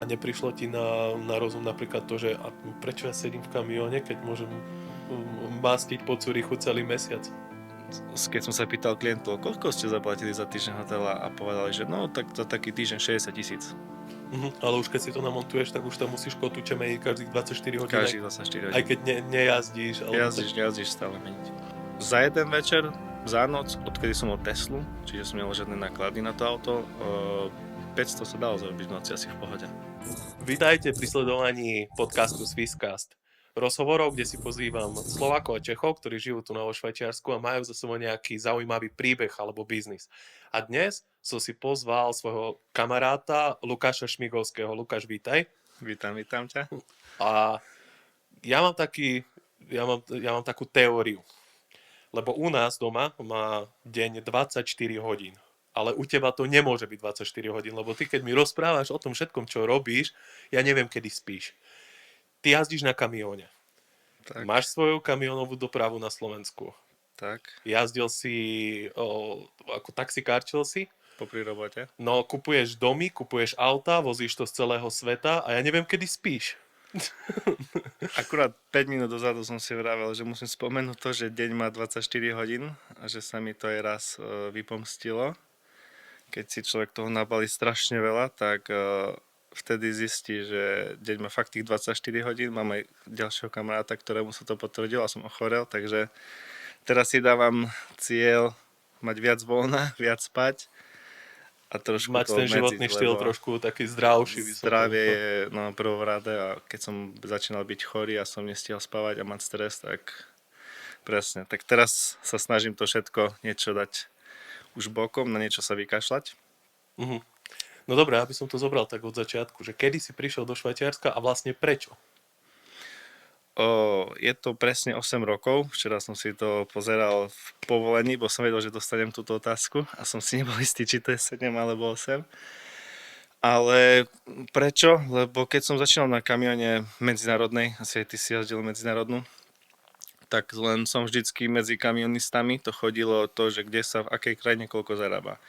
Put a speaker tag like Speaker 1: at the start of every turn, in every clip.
Speaker 1: A neprišlo ti na rozum napríklad to, že prečo ja sedím v kamióne, keď môžem mástiť po Curychu celý mesiac?
Speaker 2: Keď som sa pýtal klientov, koľko ste zaplatili za týždeň hotela a povedali, že no tak za taký týždeň 60 000.
Speaker 1: Ale už keď si to namontuješ, tak už tam musíš kotúče meniť každých 24 hodín.
Speaker 2: Každých 24 hodín.
Speaker 1: Aj keď nejazdíš.
Speaker 2: Jazdíš stále meniť. Za jeden večer, za noc, odkedy som mal Teslu, čiže som nemal žiadne náklady na to auto, 500 sa dalo zarobiť v noci asi v pohode.
Speaker 1: Vítajte pri sledovaní podcastu Swisscast. Rozhovorov, kde si pozývam Slovákov a Čechov, ktorí žijú tu na Švajčiarsku a majú za sebou nejaký zaujímavý príbeh alebo biznis. A dnes som si pozval svojho kamaráta Lukáša Šmigovského. Lukáš, vítaj.
Speaker 2: Vítam ťa.
Speaker 1: A ja mám takú teóriu. Lebo u nás doma má deň 24 hodín. Ale u teba to nemôže byť 24 hodín, lebo ty keď mi rozprávaš o tom všetkom, čo robíš, ja neviem, kedy spíš. Ty jazdíš na kamióne.
Speaker 2: Tak.
Speaker 1: Máš svoju kamionovú dopravu na Slovensku.
Speaker 2: Tak.
Speaker 1: Jazdil si, ako taxikárčil si.
Speaker 2: Popri robote.
Speaker 1: No, kupuješ domy, kupuješ auta, vozíš to z celého sveta a ja neviem, kedy spíš.
Speaker 2: Akurát 5 minút dozadu som si vravel, že musím spomenúť to, že deň má 24 hodín a že sa mi to aj raz vypomstilo. Keď si človek toho nabalí strašne veľa, tak vtedy zistí, že deň má fakt tých 24 hodín. Mám aj ďalšieho kamaráta, ktorému sa to potvrdilo a som ochorel, takže teraz si dávam cieľ mať viac voľna, viac spať a trošku
Speaker 1: mať
Speaker 2: to
Speaker 1: ten
Speaker 2: obmedziť,
Speaker 1: životný štýl trošku taký zdravší.
Speaker 2: Zdravie je na prvorade a keď som začínal byť chorý a som nestihal spávať a mať stres, tak presne. Tak teraz sa snažím to všetko niečo dať už bokom, na niečo sa vykašľať.
Speaker 1: Mhm. No dobré, aby som to zobral tak od začiatku, že kedy si prišiel do Švajčiarska a vlastne prečo?
Speaker 2: Je to presne 8 rokov. Včera som si to pozeral v povolení, bo som vedel, že dostanem túto otázku a som si nebol istý, či to je 7 alebo 8. Ale prečo? Lebo keď som začínal na kamióne medzinárodnej, asi aj ty si jazdil medzinárodnú, tak len som vždycky medzi kamionistami, to chodilo to, že kde sa, v akej krajine koľko zarába.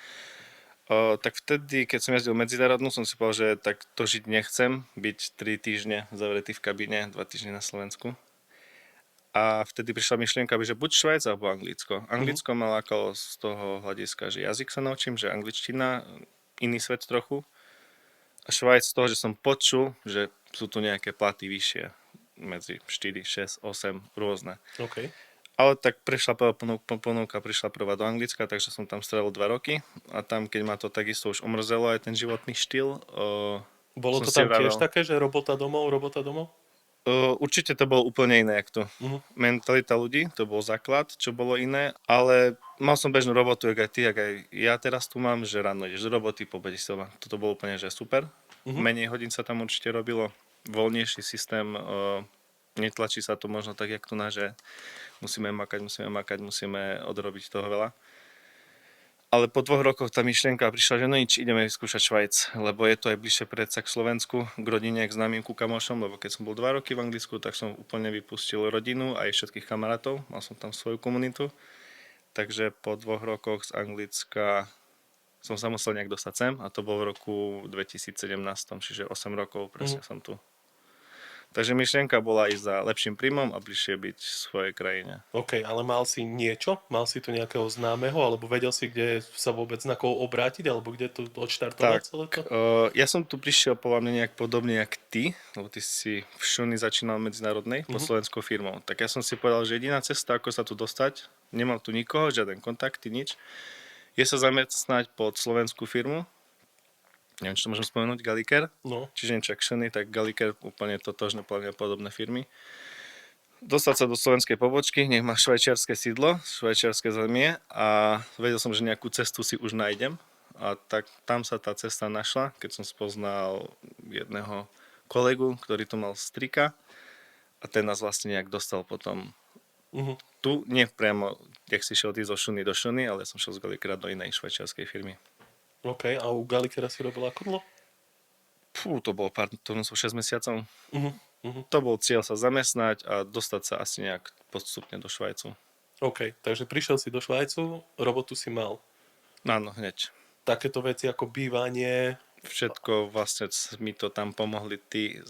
Speaker 2: Tak vtedy, keď som jazdil medzinárodnú, som si povedal, že tak to žiť nechcem, byť 3 týždne zavretý v kabíne, 2 týždne na Slovensku. A vtedy prišla myšlienka, že buď Švédsko alebo Anglicko. Anglicko ma lákalo z toho hľadiska, že jazyk sa naučím, že angličtina, iný svet trochu. A Švéd z toho, že som počul, že sú tu nejaké platy vyššie, medzi 4, 6, 8, rôzne.
Speaker 1: Okay.
Speaker 2: Ale tak prišla prvá ponuka, prišla prvá do Anglicka, takže som tam strávil 2 roky a tam, keď ma to takisto už omrzelo aj ten životný štýl.
Speaker 1: Bolo to tam tiež také, že robota domov?
Speaker 2: Určite to bolo úplne iné, jak tu. Mentalita ľudí, to bol základ, čo bolo iné, ale mal som bežnú robotu, jak aj ty, jak aj ja teraz tu mám, že ráno ideš do roboty, po obede si doma. Toto bolo úplne, že super. Menej hodín sa tam určite robilo, voľnejší systém, netlačí sa to možno tak, jak tu na, že musíme makať, musíme odrobiť toho veľa. Ale po 2 rokoch tá myšlienka prišla, že no nič, ideme vyskúšať Švajc, lebo je to aj bližšie predsa k Slovensku, k rodine, k známym, ku kamošom, lebo keď som bol 2 roky v Anglicku, tak som úplne vypustil rodinu a aj všetkých kamarátov, mal som tam svoju komunitu. Takže po 2 rokoch z Anglicka som sa musel nejak dostať sem a to bol v roku 2017, čiže 8 rokov presne som tu. Takže myšlienka bola ísť za lepším príjmom a bližšie byť v svojej krajine.
Speaker 1: OK, ale mal si niečo? Mal si tu nejakého známeho? Alebo vedel si, kde sa vôbec na koho obrátiť? Alebo kde to odštartovať celé to?
Speaker 2: Ja som tu prišiel podľa mňa nejak podobne jak ty, lebo ty si v Šuny začínal medzinárodnej pod slovenskou firmou. Tak ja som si povedal, že jediná cesta, ako sa tu dostať, nemal tu nikoho, žiaden kontakty, nič, je sa zamestnať pod slovenskú firmu. Neviem, či to môžem spomenúť, Galliker.
Speaker 1: No.
Speaker 2: Čiže niečo Šuny, tak Galliker úplne totožné, podobné firmy. Dostať sa do slovenskej pobočky, nech má švajčiarske sídlo, švajčiarske zemie a vedel som, že nejakú cestu si už nájdem. A tak tam sa tá cesta našla, keď som spoznal jedného kolegu, ktorý tu mal strika a ten nás vlastne nejak dostal potom tu, nie priamo, jak si šiel ty zo Šuny do Šuny, ale ja som šiel z Gallikera do inej švajčiarskej firmy.
Speaker 1: OK, a u Gallikera si robil ako dlho?
Speaker 2: To bolo 6 mesiacov. To bol cieľ sa zamestnať a dostať sa asi nejak postupne do Švajcu.
Speaker 1: OK, takže prišiel si do Švajcu, robotu si mal.
Speaker 2: Áno, hneď.
Speaker 1: Takéto veci ako bývanie,
Speaker 2: Všetko vlastne mi to tam pomohli tí,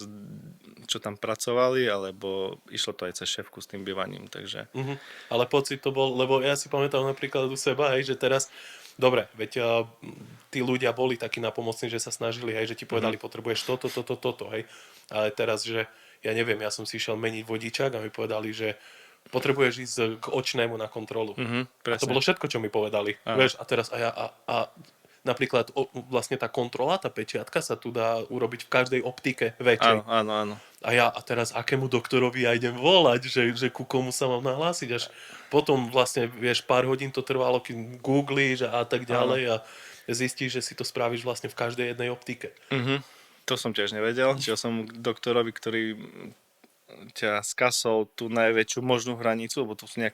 Speaker 2: čo tam pracovali, alebo išlo to aj cez šéfku s tým bývaním, takže...
Speaker 1: Mhm. Ale pocit to bol, lebo ja si pamätám napríklad u seba, hej, že teraz, dobre, veď tí ľudia boli takí napomocní, že sa snažili, hej, že ti povedali, potrebuješ toto, hej. Ale teraz, že ja neviem, ja som si išiel meniť vodičák a mi povedali, že potrebuješ ísť k očnému na kontrolu. A to
Speaker 2: Presne.
Speaker 1: bolo všetko, čo mi povedali.
Speaker 2: Áno.
Speaker 1: Vieš, a teraz napríklad vlastne tá kontrola, tá pečiatka sa tu dá urobiť v každej optike väčšej.
Speaker 2: Áno.
Speaker 1: A teraz akému doktorovi ja idem volať, že ku komu sa mám nahlásiť. Až potom vlastne, vieš, pár hodín to trvalo, kým googlíš a tak
Speaker 2: Áno.
Speaker 1: ďalej a zistíš, že si to spravíš vlastne v každej jednej optike.
Speaker 2: To som tiež nevedel. Čiže som k doktorovi, ktorý ťa skasol tú najväčšiu možnú hranicu, lebo tu sú nejak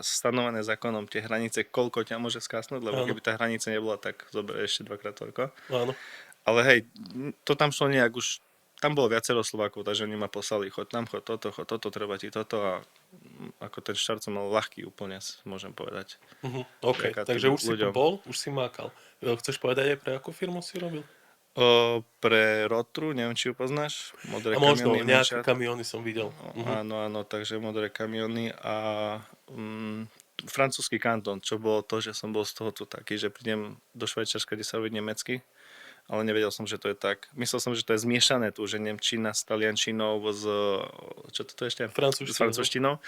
Speaker 2: stanovené zákonom tie hranice, koľko ťa môže skasnúť, lebo
Speaker 1: Áno.
Speaker 2: keby tá hranica nebola, tak zoberie ešte dvakrát toľko.
Speaker 1: Áno.
Speaker 2: Ale hej, to tam šlo nejak už, tam bolo viacero Slovákov, takže oni ma poslali, choď tam, choď toto, treba ti toto a ako ten štart som mal ľahký úplne, môžem povedať.
Speaker 1: OK,
Speaker 2: Vďaka
Speaker 1: takže
Speaker 2: tým
Speaker 1: už si tu
Speaker 2: ľuďom.
Speaker 1: bol, už si mákal. Chceš povedať aj pre akú firmu si robil?
Speaker 2: Pre Rotru, neviem, či ju poznáš. Modré
Speaker 1: A možno
Speaker 2: kamiony,
Speaker 1: nejaké
Speaker 2: menšat.
Speaker 1: kamióny som videl.
Speaker 2: Áno, takže modré kamiony a francúzsky kanton, čo bolo to, že som bol z toho tu taký, že prídem do Švajčiarska, kde sa robí nemecky, ale nevedel som, že to je tak. Myslel som, že to je zmiešané tu, že nemčina s taliančinou, čo to ešte? S francúzštinou.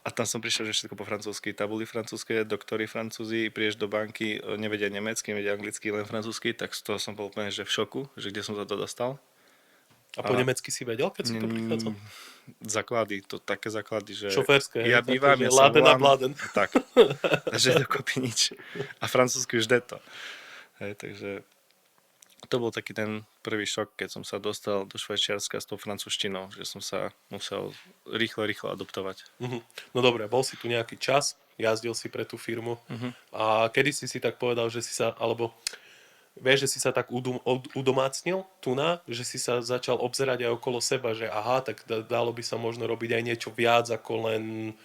Speaker 2: A tam som prišiel, že všetko po francúzsky. Tabuly francúzske, doktori francúzi, prídeš do banky, nevedia nemecky, nevedia anglicky, len francúzsky, tak z toho som bol úplne že v šoku, že kde som za to dostal.
Speaker 1: A po nemecky si vedel, keď si tu prichádzal?
Speaker 2: Základy, to také základy, že
Speaker 1: Šoférske,
Speaker 2: ja
Speaker 1: hej,
Speaker 2: bývam,
Speaker 1: také,
Speaker 2: ja
Speaker 1: že
Speaker 2: sa
Speaker 1: Laden a
Speaker 2: volám,
Speaker 1: Bladen.
Speaker 2: tak, takže dokopy nič. A francúzsky už to. Hej, takže to bol taký ten prvý šok, keď som sa dostal do Švajčiarska s tou francúzštinou, že som sa musel rýchlo adoptovať.
Speaker 1: No dobre, bol si tu nejaký čas, jazdil si pre tú firmu a kedy si tak povedal, že si sa, alebo vieš, že si sa tak udomácnil tu že si sa začal obzerať aj okolo seba, že aha, tak dalo by sa možno robiť aj niečo viac ako len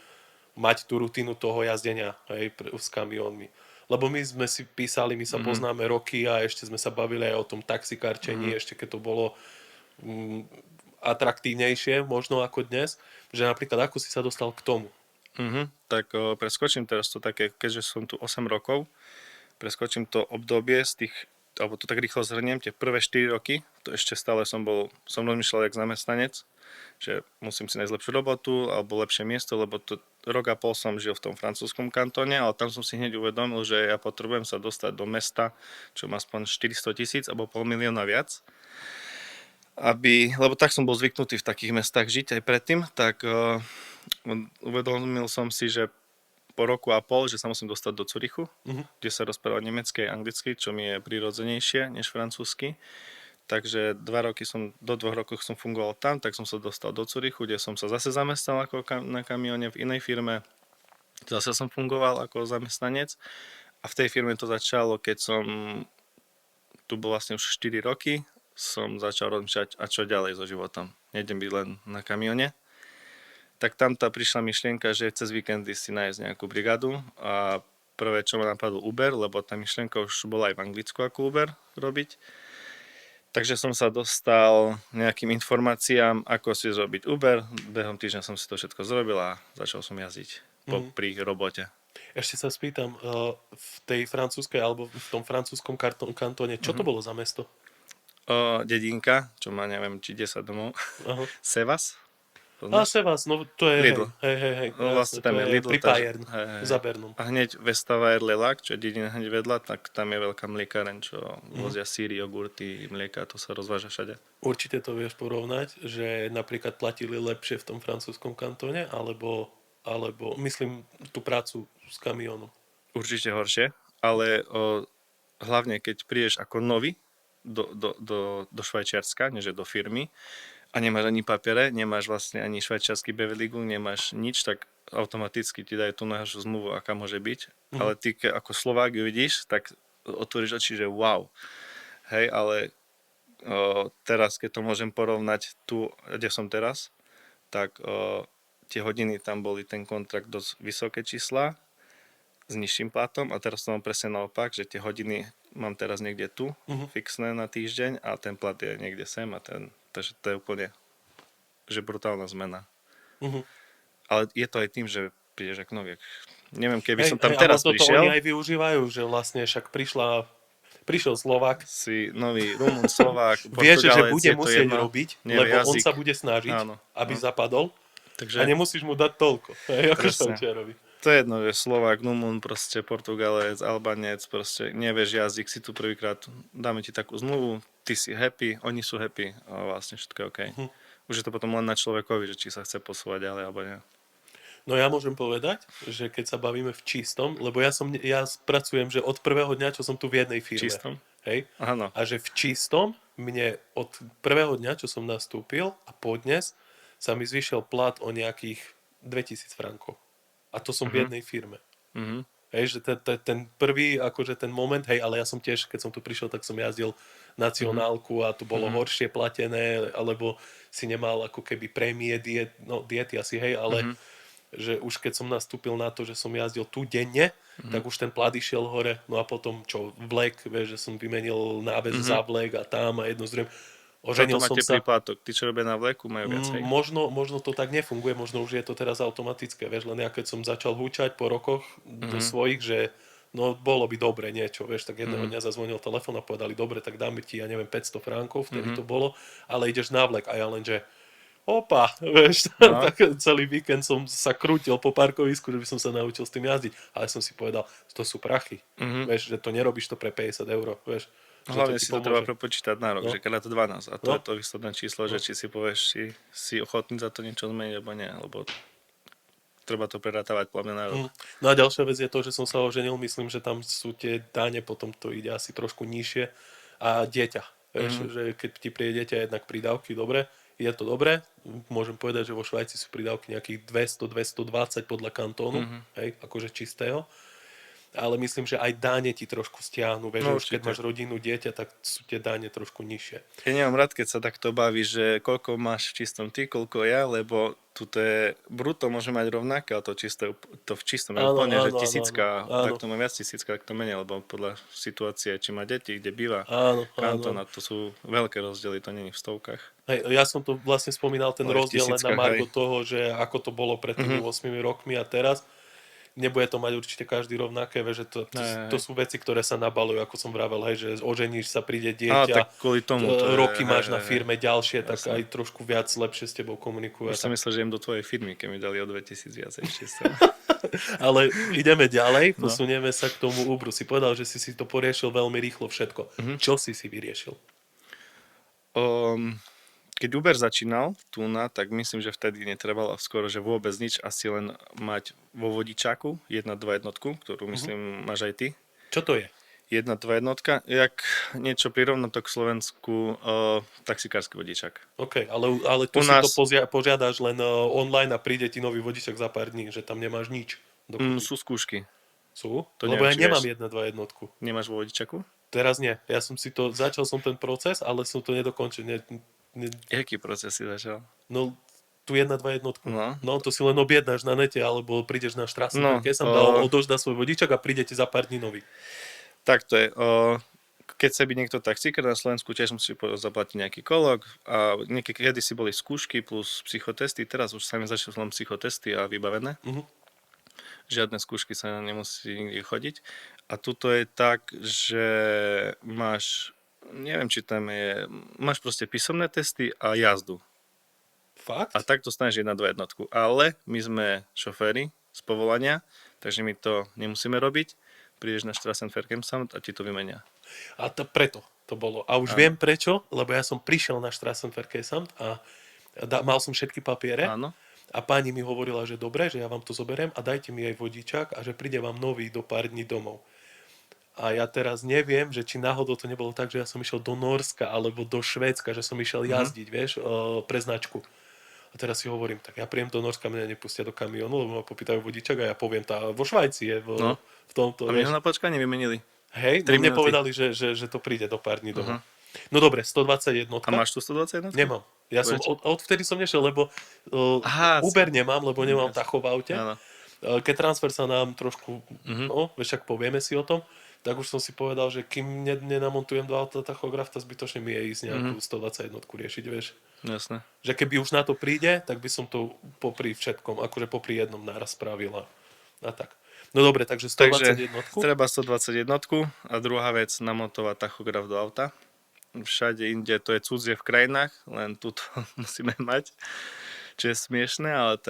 Speaker 1: mať tú rutinu toho jazdenia, hej, s kamiónmi. Lebo my sme si písali, my sa poznáme roky a ešte sme sa bavili aj o tom taxikarčení, ešte keď to bolo atraktívnejšie možno ako dnes, že napríklad ako si sa dostal k tomu.
Speaker 2: Tak preskočím teraz to také, keďže som tu 8 rokov, preskočím to obdobie z tých, alebo to tak rýchlo zhrniem, tie prvé 4 roky, to ešte stále som rozmýšľal jak zamestnanec, že musím si nájsť lepšiu robotu alebo lepšie miesto, lebo to rok a pol som žil v tom francúzskom kantóne, ale tam som si hneď uvedomil, že ja potrebujem sa dostať do mesta, čo má aspoň 400 000 alebo 500 000 viac. Lebo tak som bol zvyknutý v takých mestách žiť aj predtým, tak uvedomil som si, že po roku a pol, že sa musím dostať do Curychu, kde sa rozpráva nemecky a anglicky, čo mi je prirodzenejšie než francúzsky. Takže do 2 rokov som fungoval tam, tak som sa dostal do Curychu, kde som sa zase zamestnal ako na kamióne v inej firme. Zase som fungoval ako zamestnanec a v tej firme to začalo, keď som tu bol vlastne už 4 roky, som začal rozmýšľať, a čo ďalej so životom. Nejdem byť len na kamióne. Tak tam prišla myšlienka, že cez víkendy si nájsť nejakú brigádu a prvé, čo ma napadlo Uber, lebo tá myšlienka už bola aj v Anglicku ako Uber robiť. Takže som sa dostal nejakým informáciám, ako si zrobiť Uber. Behom týždňa som si to všetko zrobil a začal som jazdiť pri robote.
Speaker 1: Ešte sa spýtam, v tej francúzskej alebo v tom francúzskom kantóne, čo to bolo za mesto?
Speaker 2: Dedinka, čo má neviem, či 10 domov. Sevas.
Speaker 1: Sevas, no to je
Speaker 2: Lidl.
Speaker 1: Hej,
Speaker 2: No, vlastne tam je Lidl.
Speaker 1: pri Payern, za Bernom.
Speaker 2: A hneď Vestavayer-le-Lac, čo je dedina hneď vedľa, tak tam je veľká mliekareň, čo vozia síry, jogurty, mlieka, to sa rozváža všade.
Speaker 1: Určite to vieš porovnať, že napríklad platili lepšie v tom francúzskom kantóne, alebo myslím tú prácu z kamiónu.
Speaker 2: Určite horšie, ale hlavne keď prídeš ako nový do Švajčiarska, než do firmy, a nemáš ani papiere, nemáš vlastne ani švajčiarsky Beveligl, nemáš nič, tak automaticky ti dajú tú našu zmluvu, aká môže byť. Ale ty ako Slovák ju vidíš, tak otvoríš oči, že wow. Hej, ale teraz, keď to môžem porovnať tu, kde som teraz, tak tie hodiny tam boli ten kontrakt dosť vysoké čísla s nižším platom a teraz to mám presne naopak, že tie hodiny mám teraz niekde tu, fixné na týždeň a ten plat je niekde sem a takže to je úplne že brutálna zmena. Ale je to aj tým, že prídeš ako noviek. Neviem, keby som tam teraz
Speaker 1: ale toto
Speaker 2: prišiel.
Speaker 1: oni aj využívajú, že vlastne však prišiel Slovák.
Speaker 2: Si nový Rumun, Slovák,
Speaker 1: Vieš, že
Speaker 2: Portugalec,
Speaker 1: bude
Speaker 2: je to
Speaker 1: musieť
Speaker 2: jedno,
Speaker 1: robiť,
Speaker 2: nevie
Speaker 1: lebo on
Speaker 2: jazyk.
Speaker 1: sa bude snažiť,
Speaker 2: Áno,
Speaker 1: aby
Speaker 2: no.
Speaker 1: zapadol
Speaker 2: Takže
Speaker 1: a nemusíš mu dať toľko. Ako
Speaker 2: Presne.
Speaker 1: Švajčiarovi.
Speaker 2: to je jedno, že Slovák, Rumun, proste Portugalec, Albanec, proste nevieš jazyk, si tu prvýkrát, dáme ti takú zmluvu, ty si happy, oni sú happy a vlastne všetko je OK. Už je to potom len na človekovi, že či sa chce posúvať ďalej alebo nie.
Speaker 1: No ja môžem povedať, že keď sa bavíme v čistom, lebo ja pracujem, že od prvého dňa, čo som tu v jednej firme.
Speaker 2: Čistom?
Speaker 1: Hej?
Speaker 2: Áno.
Speaker 1: A že v čistom mne od prvého dňa, čo som nastúpil a podnes, sa mi zvýšil plat o nejakých 2000 frankov. A to som v jednej firme. Hej, že ten prvý, akože ten moment, hej, ale ja som tiež, keď som tu prišiel, tak som jazdil nacionálku a tu bolo horšie platené, alebo si nemal ako keby prémie, diety asi, hej, ale že už keď som nastúpil na to, že som jazdil tu denne, tak už ten plat išiel hore, no a potom čo, vlek, vieš, že som vymenil náves za vlek a tam a jedno z druhým. Oženil
Speaker 2: Toto
Speaker 1: som
Speaker 2: máte
Speaker 1: sa.
Speaker 2: príplatok. Tí, čo robia na vleku, majú viacej.
Speaker 1: Možno to tak nefunguje, možno už je to teraz automatické, vieš, len ja keď som začal húčať po rokoch do svojich, že no bolo by dobre niečo, vieš, tak jedného dňa zazvonil telefon a povedali, dobre, tak dáme ti, ja neviem, 500 frankov, vtedy to bolo, ale ideš na vlek a ja len, že opa, vieš, tak celý víkend som sa krútil po parkovisku, že by som sa naučil s tým jazdiť, ale som si povedal, to sú prachy, vieš, že to nerobíš to pre 50 eur, vieš.
Speaker 2: Hlavne si to treba prepočítať na rok,
Speaker 1: No.
Speaker 2: že krát 12 a to je to výsledné číslo, že či si povieš, si ochotný za to niečo zmeniť, alebo nie, lebo treba to prerátavať podľa mňa na rok.
Speaker 1: No a ďalšia vec je to, že som sa oženil, myslím, že tam sú tie dáne, potom to ide asi trošku nižšie a dieťa, vieš, že keď ti príde dieťa jednak prídavky, dobre, je to dobré, môžem povedať, že vo Švajci sú prídavky nejakých 200-220 podľa kantónu, hej, akože čistého. Ale myslím, že aj dáne ti trošku stiahnu. Vieš,
Speaker 2: No,
Speaker 1: už keď
Speaker 2: určite.
Speaker 1: máš rodinu, dieťa, tak sú tie dáne trošku nižšie.
Speaker 2: Ja nemám rád, keď sa takto baví, že koľko máš v čistom ty, koľko ja, lebo tu je bruto môže mať rovnaké, ale to v čistom je úplne, že tisícka, tak to má viac tisícka, tak to menej, lebo podľa situácie, či má deti, kde býva, kantón, a to sú veľké rozdiely, to není v stovkách.
Speaker 1: Hej, ja som to vlastne spomínal, ten
Speaker 2: Ale v
Speaker 1: rozdiel len na
Speaker 2: tisíckach,
Speaker 1: margo
Speaker 2: hej.
Speaker 1: toho, že ako to bolo pred tými 8 rokmi a teraz. Nebude to mať určite každý rovnaké, že to sú veci, ktoré sa nabalujú, ako som vravel, hej, že oženíš sa, príde dieťa,
Speaker 2: tak kvôli tomu to
Speaker 1: roky
Speaker 2: je,
Speaker 1: máš na firme ďalšie, tak
Speaker 2: Jasné.
Speaker 1: aj trošku viac, lepšie s tebou komunikujú.
Speaker 2: Už som myslel, že idem do tvojej firmy, keď mi dali o 2000 viacej čistého.
Speaker 1: Ale ideme ďalej, posunieme sa k tomu Uberu. Si povedal, že si to poriešil veľmi rýchlo všetko. Čo si vyriešil?
Speaker 2: Keď Uber začínal tak myslím, že vtedy netrebalo skoro, že vôbec nič, asi len mať vo vodičáku 1.2 jednotku, ktorú myslím máš aj ty.
Speaker 1: Čo to je?
Speaker 2: 1.2 jednotka, jak niečo prirovnám to k Slovensku, taxikársky vodičák.
Speaker 1: OK, ale tu si to požiadaš len online a príde ti nový vodičák za pár dní, že tam nemáš nič.
Speaker 2: Sú skúšky.
Speaker 1: Sú?
Speaker 2: To
Speaker 1: Lebo
Speaker 2: neviem,
Speaker 1: ja nemám
Speaker 2: či
Speaker 1: 1.2 jednotku.
Speaker 2: Nemáš vo vodičaku?
Speaker 1: Teraz nie. Ja som začal som ten proces, ale som to nedokončil.
Speaker 2: Jaký proces si začal?
Speaker 1: No, tu 1.2 jednotku. No, to si len objednáš na nete, alebo prídeš na Straßenverkehr, odoždá svoj vodičak a príde ti za pár dní nový.
Speaker 2: Tak to je. Keď sa byť niekto taxíker na Slovensku, tiež musí zaplatiť nejaký kolok a kedy si boli skúšky plus psychotesty, teraz už sami začali len psychotesty a vybavené. Žiadne skúšky sa nemusí nikde chodiť. A tuto je tak, že máš, neviem, či tam máš proste písomné testy a jazdu.
Speaker 1: Fakt?
Speaker 2: A tak dostaneš 1.2 jednotku. Ale my sme šoféri z povolania, takže my to nemusíme robiť. Prídeš na Straßenverkehrsamt a ti to vymenia.
Speaker 1: A preto to bolo. A už viem prečo, lebo ja som prišiel na Straßenverkehrsamt a mal som všetky papiere.
Speaker 2: Áno.
Speaker 1: A pani mi hovorila, že dobre, že ja vám to zoberiem a dajte mi aj vodičák a že príde vám nový do pár dní domov. A ja teraz neviem, že či náhodou to nebolo tak, že ja som išiel do Norska alebo do Švédska, že som išiel jazdiť, vieš, pre značku. A teraz si hovorím, tak ja príjem do Norska, mňa nepustia do kamionu, lebo ma popýtajú vodičák a ja poviem, vo Švajci je v tomto.
Speaker 2: A mňa na počkanie vymenili.
Speaker 1: Hej, mne povedali, že to príde do pár dní domov. No dobre, 121.
Speaker 2: A máš tu 121?
Speaker 1: Nemám. Ja som odvtedy som nešiel, lebo Uber nemám, lebo nemám tachov v aute.
Speaker 2: Áno.
Speaker 1: Keď transfer sa nám trošku, no, však povieme si o tom, tak už som si povedal, že kým nenamontujem do auta tachograf, to zbytočne mi je ísť nejakú 121 riešiť, vieš.
Speaker 2: Jasné.
Speaker 1: Že keby už na to príde, tak by som to popri všetkom, akože popri jednom náraz spravil a tak. No dobre, takže 121.
Speaker 2: Takže treba 121 a druhá vec, namontovať tachograf do auta. Všade inde to je cudzie v krajinách, len tu to musíme mať, čo je smiešné, ale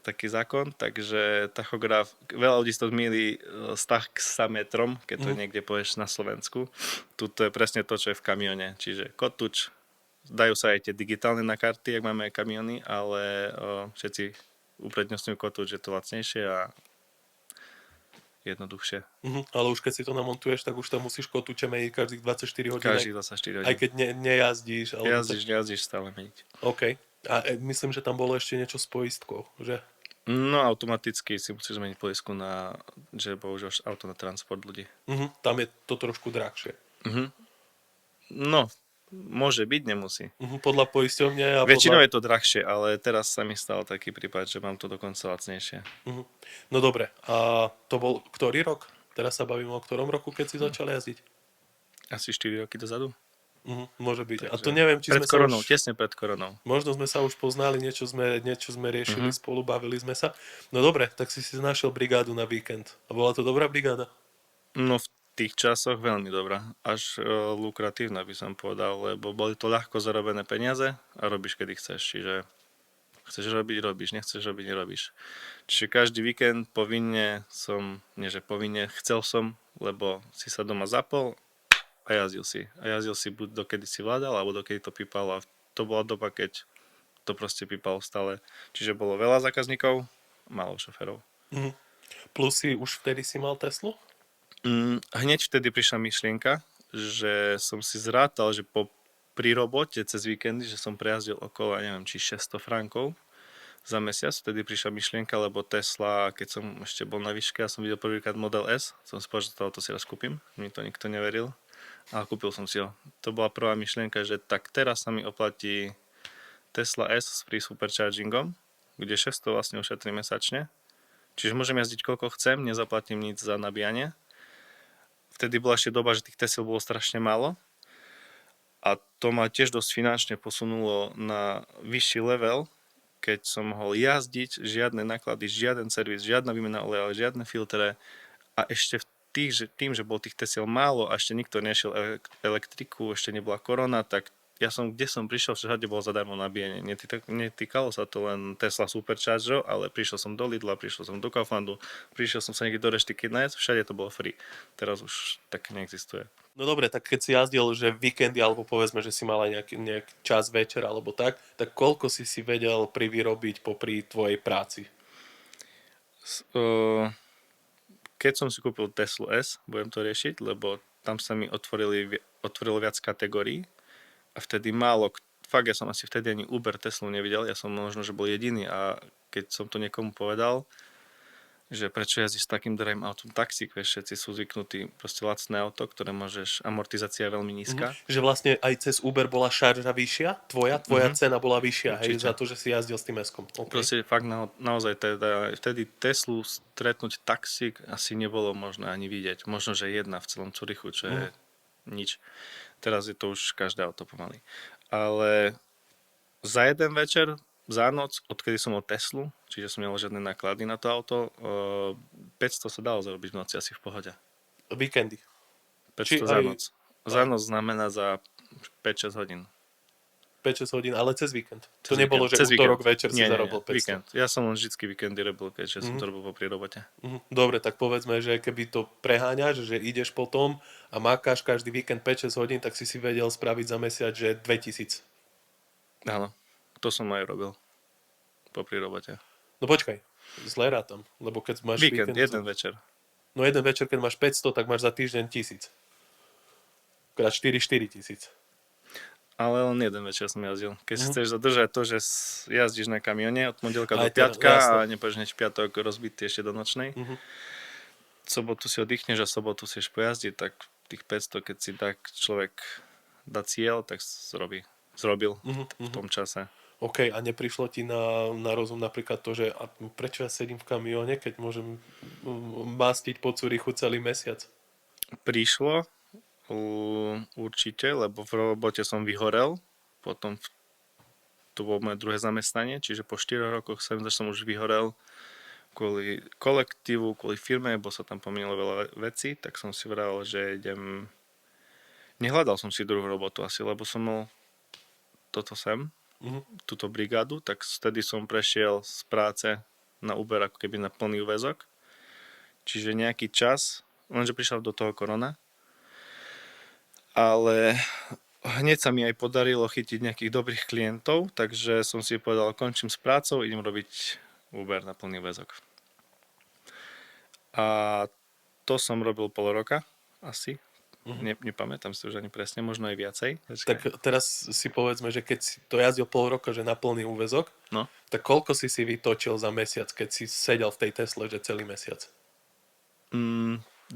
Speaker 2: taký zákon. Takže tachograf, veľa ľudí si to mýli s taxametrom, keď to niekde povieš na Slovensku. Tuto je presne to, čo je v kamione, čiže kotúč. Dajú sa aj tie digitálne na karty, ak máme kamiony, ale všetci uprednostňujú kotúč, že to lacnejšie a jednoduchšie.
Speaker 1: Ale už keď si to namontuješ, tak už tam musíš kotúče meniť každých 24 hodín.
Speaker 2: Každých 24 hodín.
Speaker 1: Aj keď nejazdíš. Alebo
Speaker 2: Jazdíš stále meniť.
Speaker 1: OK. A myslím, že tam bolo ešte niečo s poistkou, že?
Speaker 2: No automaticky si musíš zmeniť poistku že používaš auto na transport ľudí.
Speaker 1: Tam je to trošku drahšie.
Speaker 2: No, môže byť, nemusí.
Speaker 1: Podľa poisťovne a
Speaker 2: väčšinou je to drahšie, ale teraz sa mi stal taký prípad, že mám to dokonca lacnejšie.
Speaker 1: No dobre, a to bol ktorý rok? Teraz sa bavíme o ktorom roku, keď si začal jazdiť?
Speaker 2: Asi 4 roky dozadu.
Speaker 1: Môže byť.
Speaker 2: Takže
Speaker 1: a to neviem, či
Speaker 2: pred
Speaker 1: sme
Speaker 2: koronou,
Speaker 1: sa už...
Speaker 2: tesne pred koronou.
Speaker 1: Možno sme sa už poznali, niečo sme riešili spolu, bavili sme sa. No dobre, tak si našiel brigádu na víkend. A bola to dobrá brigáda?
Speaker 2: No v tých časoch veľmi dobrá. Až lukratívna by som povedal, lebo boli to ľahko zarobené peniaze a robíš kedy chceš. Čiže chceš robiť, robíš, nechceš robiť, nerobíš. Čiže každý víkend chcel som, lebo si sa doma zapol a jazdil si. A jazdil si buď dokedy si vládal, alebo dokedy to pípal. A to bola doba, keď to proste pípalo stále. Čiže bolo veľa zákazníkov, málo šoferov.
Speaker 1: Plus už vtedy si mal Teslu?
Speaker 2: Hneď vtedy prišla myšlienka, že som si zrátal, že pri robote cez víkendy, že som prejazdil okolo, neviem, či 600 frankov za mesiac. Vtedy prišla myšlienka, lebo Tesla, keď som ešte bol na výške a som videl prvýkrát Model S, som si povedal, že to auto si raz kúpim. Mi to nikto neveril, ale kúpil som si ho. To bola prvá myšlienka, že tak teraz sa mi oplatí Tesla S s free superchargingom, kde 600 vlastne ušetrím mesačne. Čiže môžem jazdiť koľko chcem, nezaplatím nič za nabíjanie. Vtedy bola ešte doba, že tých Tesel bolo strašne málo. A to ma tiež dosť finančne posunulo na vyšší level, keď som mohol jazdiť, žiadne náklady, žiaden servis, žiadna výmena oleja, žiadne filtre. A ešte tým, že bol tých Tesel málo a ešte nikto nešiel elektriku, ešte nebola korona, tak kde som prišiel, všade bolo zadarmo nabíjanie. Netýkalo sa to len Tesla Supercharger, ale prišiel som do Lidla, prišiel som do Kauflandu, prišiel som sa niekde do reštiky nájsť, všade to bolo free. Teraz už tak neexistuje.
Speaker 1: No dobre, tak keď si jazdil, že víkendy, alebo povedzme, že si mal aj nejaký čas večer, alebo tak koľko si vedel privyrobiť popri tvojej práci?
Speaker 2: Keď som si kúpil Teslu S, budem to riešiť, lebo tam sa mi otvorilo viac kategórií. A vtedy ja som asi vtedy ani Uber Teslu nevidel, ja som možno, že bol jediný a keď som to niekomu povedal, že prečo jazdíš s takým drahým autom taxík, vieš, všetci sú zvyknutí, proste lacné auto, ktoré amortizácia je veľmi nízka.
Speaker 1: Že vlastne aj cez Uber bola šarža vyššia, tvoja cena bola vyššia, hej, za to, že si jazdil s tým S-kom. Okay.
Speaker 2: Proste fakt naozaj vtedy Teslu stretnúť taxík asi nebolo možné ani vidieť, možno, že jedna v celom Curychu, čo je nič. Teraz je to už každé auto pomaly. Ale za jeden večer, za noc, odkedy som mal Teslu, čiže som nemal žiadne náklady na to auto, 500 sa dalo zarobiť v noci asi v pohode.
Speaker 1: Víkendy.
Speaker 2: 500 za noc. Za noc znamená za 5-6 hodín.
Speaker 1: 5-6 hodín, ale cez víkend. To nebolo, že útorok večer si zarobil 500.
Speaker 2: Víkend. Ja som len vždycky víkendy robil, keďže som to robil popri robote.
Speaker 1: Dobre, tak povedzme, že keby to preháňaš, že ideš potom a makáš každý víkend 5-6 hodín, tak si vedel spraviť za mesiac, že 2000.
Speaker 2: Áno, to som aj robil popri robote.
Speaker 1: No počkaj, zle rátam, lebo keď máš
Speaker 2: víkend jeden večer.
Speaker 1: No jeden večer, keď máš 500, tak máš za týždeň 1000. Krát 4-4000.
Speaker 2: Ale len jeden večer som jazdil. Keď si chceš zadržať to, že jazdíš na kamione od pondelka do piatka a nepôjdeš hneď v piatok rozbitý ešte do nočnej. Sobotu si oddychneš a sobotu si pojazdiť, tak tých 500, keď si tak človek dá cieľ, tak zrobil v tom čase.
Speaker 1: OK, a neprišlo ti na rozum napríklad to, že a prečo ja sedím v kamióne, keď môžem mastiť po Curychu celý mesiac?
Speaker 2: Prišlo určite, lebo v robote som vyhorel, potom to bolo moje druhé zamestnanie, čiže po 4 rokoch som už vyhorel kvôli kolektívu, kvôli firme, bo sa tam pomínalo veľa vecí, tak som si vral, že idem... Nehľadal som si druhú robotu asi, lebo som mal toto sem, túto brigádu, tak vtedy som prešiel z práce na Uber ako keby na plný úväzok. Čiže nejaký čas, lenže prišla do toho korona, ale hneď sa mi aj podarilo chytiť nejakých dobrých klientov, takže som si povedal, končím s prácou, idem robiť Uber na plný úväzok. A to som robil pol roka asi. Nepamätám si už ani presne, možno aj viacej.
Speaker 1: Tak teraz si povedzme, že keď si to jazdil pol roka, že na plný úväzok,
Speaker 2: No.
Speaker 1: tak koľko si vytočil za mesiac, keď si sedel v tej Tesle, že celý mesiac?
Speaker 2: 2,5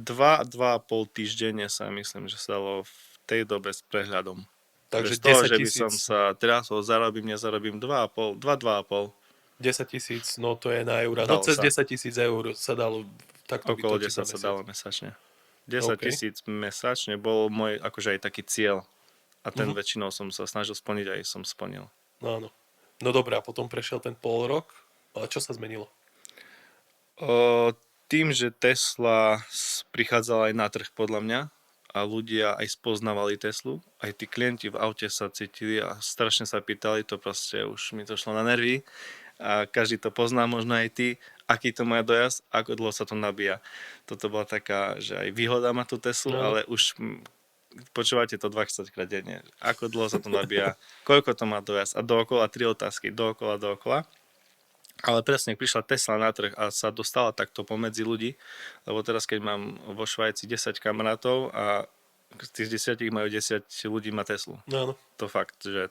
Speaker 2: týždenne sa myslím, že sa dalo v tej dobe s prehľadom.
Speaker 1: Takže
Speaker 2: bez toho,
Speaker 1: 10
Speaker 2: že by
Speaker 1: 000,
Speaker 2: som sa teraz nezarobím 2,5.
Speaker 1: 10 000, no to je na eurá. No
Speaker 2: Dalo
Speaker 1: cez
Speaker 2: sa.
Speaker 1: 10 000 eur sa dalo takto
Speaker 2: Okolo
Speaker 1: vytočiť
Speaker 2: 10
Speaker 1: za
Speaker 2: sa
Speaker 1: mesiac.
Speaker 2: dalo mesačne. 10
Speaker 1: OK.
Speaker 2: 000 mesačne bol môj akože aj taký cieľ. A ten väčšinou som sa snažil splniť a aj som splnil.
Speaker 1: No áno. No dobré, a potom prešiel ten pol rok. A čo sa zmenilo?
Speaker 2: Tým, že Tesla prichádzala aj na trh podľa mňa a ľudia aj spoznávali Teslu, aj tí klienti v aute sa cítili a strašne sa pýtali, to proste už mi to šlo na nervy a každý to pozná, možno aj ty, aký to má dojazd, ako dlho sa to nabíja. Toto bola taká, že aj výhoda má tú Teslu, ale už počúvate to 20 krát denne. Ako dlho sa to nabíja, koľko to má dojazd a dookola 3 otázky, dookola. Ale presne, prišla Tesla na trh a sa dostala takto pomedzi ľudí, lebo teraz keď mám vo Švajci 10 kamarátov a z tých 10 majú 10 ľudí má Teslu.
Speaker 1: Áno.
Speaker 2: To fakt, že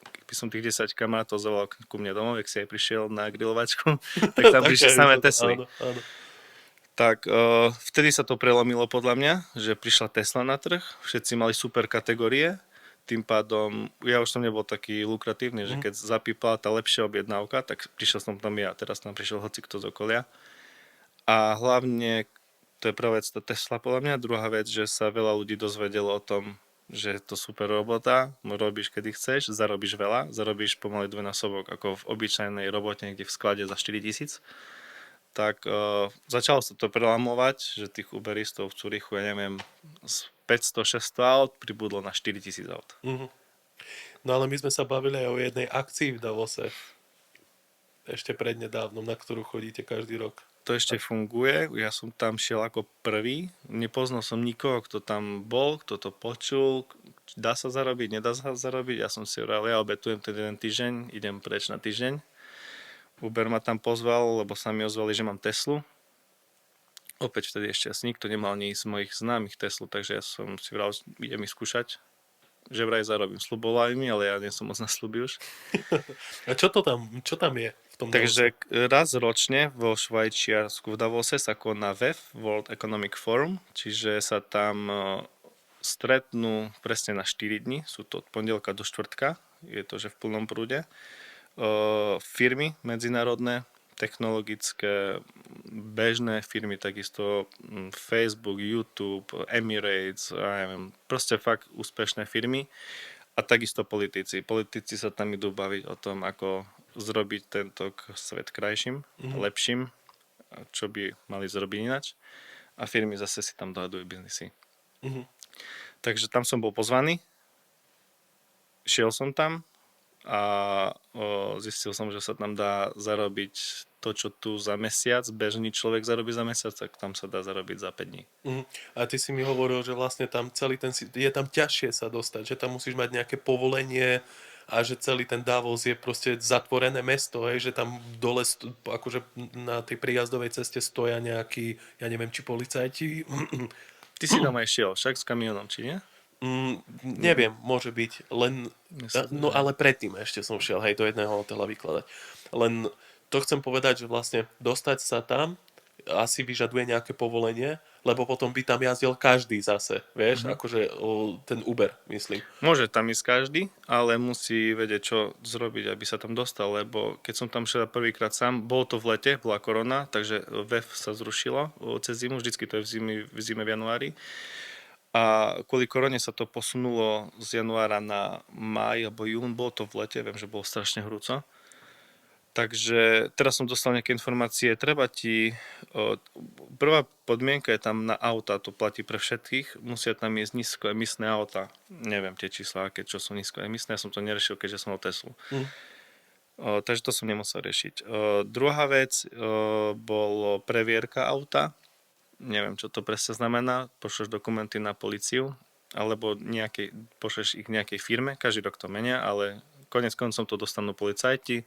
Speaker 2: keby som tých 10 kamarátov zavolal ku mne domov, jak si aj prišiel na grilovačku, tak tam prišli samé Tesly.
Speaker 1: Áno.
Speaker 2: Tak vtedy sa to prelomilo podľa mňa, že prišla Tesla na trh, všetci mali super kategórie, tým pádom ja už som nebol taký lukratívny, že keď zapípala tá lepšia objednávka, tak prišiel som tam ja, teraz tam prišiel hocikto z okolia. A hlavne, to je prvá vec, tá Tesla podľa mňa, druhá vec, že sa veľa ľudí dozvedelo o tom, že je to super robota, robíš kedy chceš, zarobíš veľa, zarobíš pomaly dvojnásobok ako v obyčajnej robote niekde v sklade za 4 000. Tak začalo sa to prelamovať, že tých uberistov v Curychu, ja neviem, z 500-600 aut pribudlo na 4 000 aut.
Speaker 1: No ale my sme sa bavili aj o jednej akcii v Davose. Ešte prednedávnom, na ktorú chodíte každý rok.
Speaker 2: To ešte funguje, ja som tam šiel ako prvý, nepoznal som nikoho, kto tam bol, kto to počul, dá sa zarobiť, nedá sa zarobiť, ja som si hovoril, ja obetujem ten jeden týždeň, idem preč na týždeň. Uber ma tam pozval, lebo sa mi ozvali, že mám Teslu. Opäť vtedy ešte asi nikto nemal ani z mojich známych Teslu, takže ja som si vral, idem ich skúšať, že vraj zarobím. Slubovali mi, ale ja nie som moc na sluby už.
Speaker 1: A čo tam je v tom
Speaker 2: Takže raz ročne vo Švajčiarsku v Davose sa koná WEF, World Economic Forum, čiže sa tam stretnú presne na 4 dni, sú to od pondelka do štvrtka, je to že v plnom prúde. Firmy medzinárodné, technologické, bežné firmy, takisto Facebook, YouTube, Emirates, ja neviem, proste fakt úspešné firmy a takisto politici. Politici sa tam idú baviť o tom, ako zrobiť tento svet krajším, lepším, čo by mali zrobiť inač a firmy zase si tam dohadujú biznisy. Takže tam som bol pozvaný, šiel som tam, a zistil som, že sa tam dá zarobiť to, čo tu za mesiac bežný človek zarobí za mesiac, tak tam sa dá zarobiť za 5 dní.
Speaker 1: A ty si mi hovoril, že vlastne tam je tam ťažšie sa dostať, že tam musíš mať nejaké povolenie a že celý ten Davos je proste zatvorené mesto, hej, že tam dole akože na tej príjazdovej ceste stoja nejakí, ja neviem, či policajti.
Speaker 2: Ty si tam aj šiel, však s kamionom, či nie?
Speaker 1: Neviem, môže byť, len, no ale predtým ešte som šiel, hej, do jedného hotela vykladať. Len to chcem povedať, že vlastne dostať sa tam asi vyžaduje nejaké povolenie, lebo potom by tam jazdil každý zase, vieš, akože ten Uber, myslím.
Speaker 2: Môže tam ísť každý, ale musí vedieť, čo zrobiť, aby sa tam dostal, lebo keď som tam šiel prvýkrát sám, bolo to v lete, bola korona, takže VEF sa zrušilo cez zimu, vždycky to je v zime v januári. A kvôli korone sa to posunulo z januára na máj alebo jún, bolo to v lete, viem, že bolo strašne horúco. Takže teraz som dostal nejaké informácie, prvá podmienka je tam na auta, to platí pre všetkých, musia tam ísť nízkoemisné auta. Neviem tie čísla, čo sú nízkoemisné, ja som to neriešil, keďže som mal Teslu. Takže to som nemusel riešiť. Druhá vec bolo previerka auta, neviem, čo to presne znamená, pošleš dokumenty na políciu, alebo pošleš ich nejakej firme, každý rok to menia, ale konec koncom to dostanú policajti,